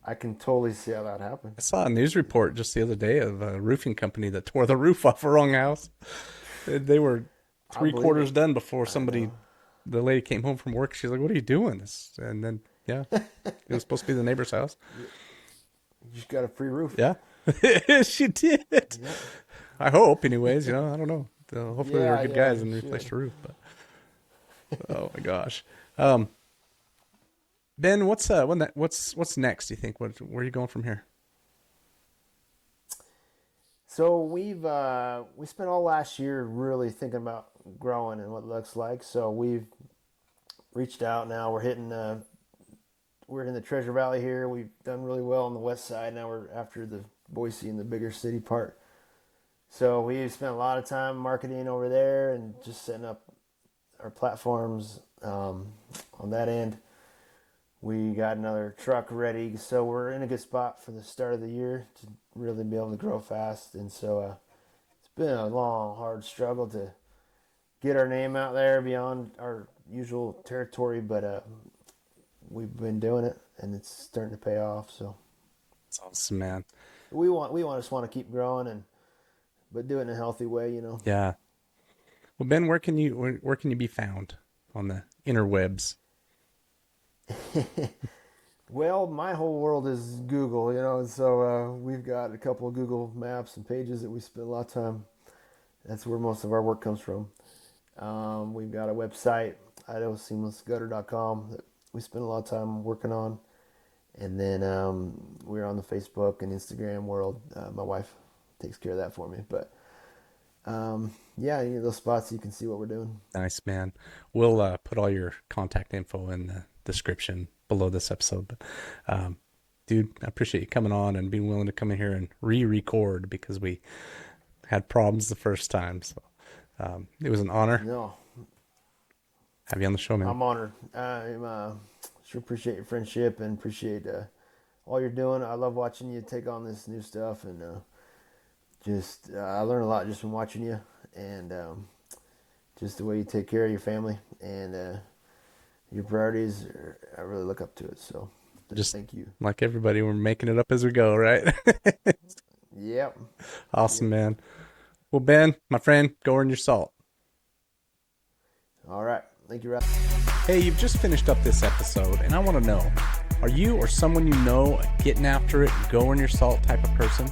I can totally see how that happened.
I saw a news report just the other day of a roofing company that tore the roof off a wrong house. They were
I
three
believe
quarters
it.
done before
I know.
the lady came home from work. She's like, "What are you doing?" And then, yeah, it was supposed to be the neighbor's house.
You just got a free roof.
Yeah, she did.
Yep.
I hope, anyways. I don't know. Hopefully, they were
Yeah,
good
yeah,
guys and
you
replaced
should.
the roof. But oh my gosh, um, Ben, what's next? Do you think? Where are you going from here?
So we spent all last year really thinking about growing and what it looks like. So we've reached out now. We're in the Treasure Valley here. We've done really well on the west side. Now we're after the Boise and the bigger city part. So we spent a lot of time marketing over there and just setting up our platforms on that end. We got another truck ready, so we're in a good spot for the start of the year to really be able to grow fast. And so it's been a long, hard struggle to get our name out there beyond our usual territory, but we've been doing it, and it's starting to pay off. So
It's awesome, man.
just want to keep growing but do it in a healthy way, you know.
Yeah. Well, Ben, where can you be found on the interwebs?
Well, my whole world is Google, you know, so we've got a couple of Google Maps and pages that we spend a lot of time. That's where most of our work comes from. We've got a website, Idaho Seamless Gutter.com, that we spend a lot of time working on. And then we're on the Facebook and Instagram world. My wife takes care of that for me. But yeah, any of those spots you can see what we're doing.
Nice, man. We'll put all your contact info in the description below this episode. But, dude, I appreciate you coming on and being willing to come in here and re-record because we had problems the first time. So it was an honor.
No,
Have you on the show, man.
I'm honored. I'm sure appreciate your friendship and appreciate all you're doing. I love watching you take on this new stuff, and I learn a lot just from watching you, and just the way you take care of your family and your priorities. I really look up to it. So
Just
thank you.
like everybody, we're making it up as we go, right?
Yep.
Awesome, man. Well, Ben, my friend, go earn your salt.
All right. Thank you, Rob.
Hey, you've just finished up this episode, and I want to know, are you or someone you know a getting after it, go earn your salt type of person?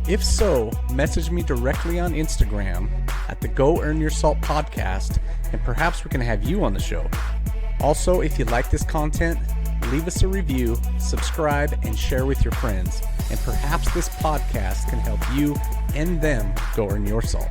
If so, message me directly on Instagram at the Go Earn Your Salt podcast, and perhaps we can have you on the show. Also, if you like this content, leave us a review, subscribe, and share with your friends. And perhaps this podcast can help you and them go earn your salt.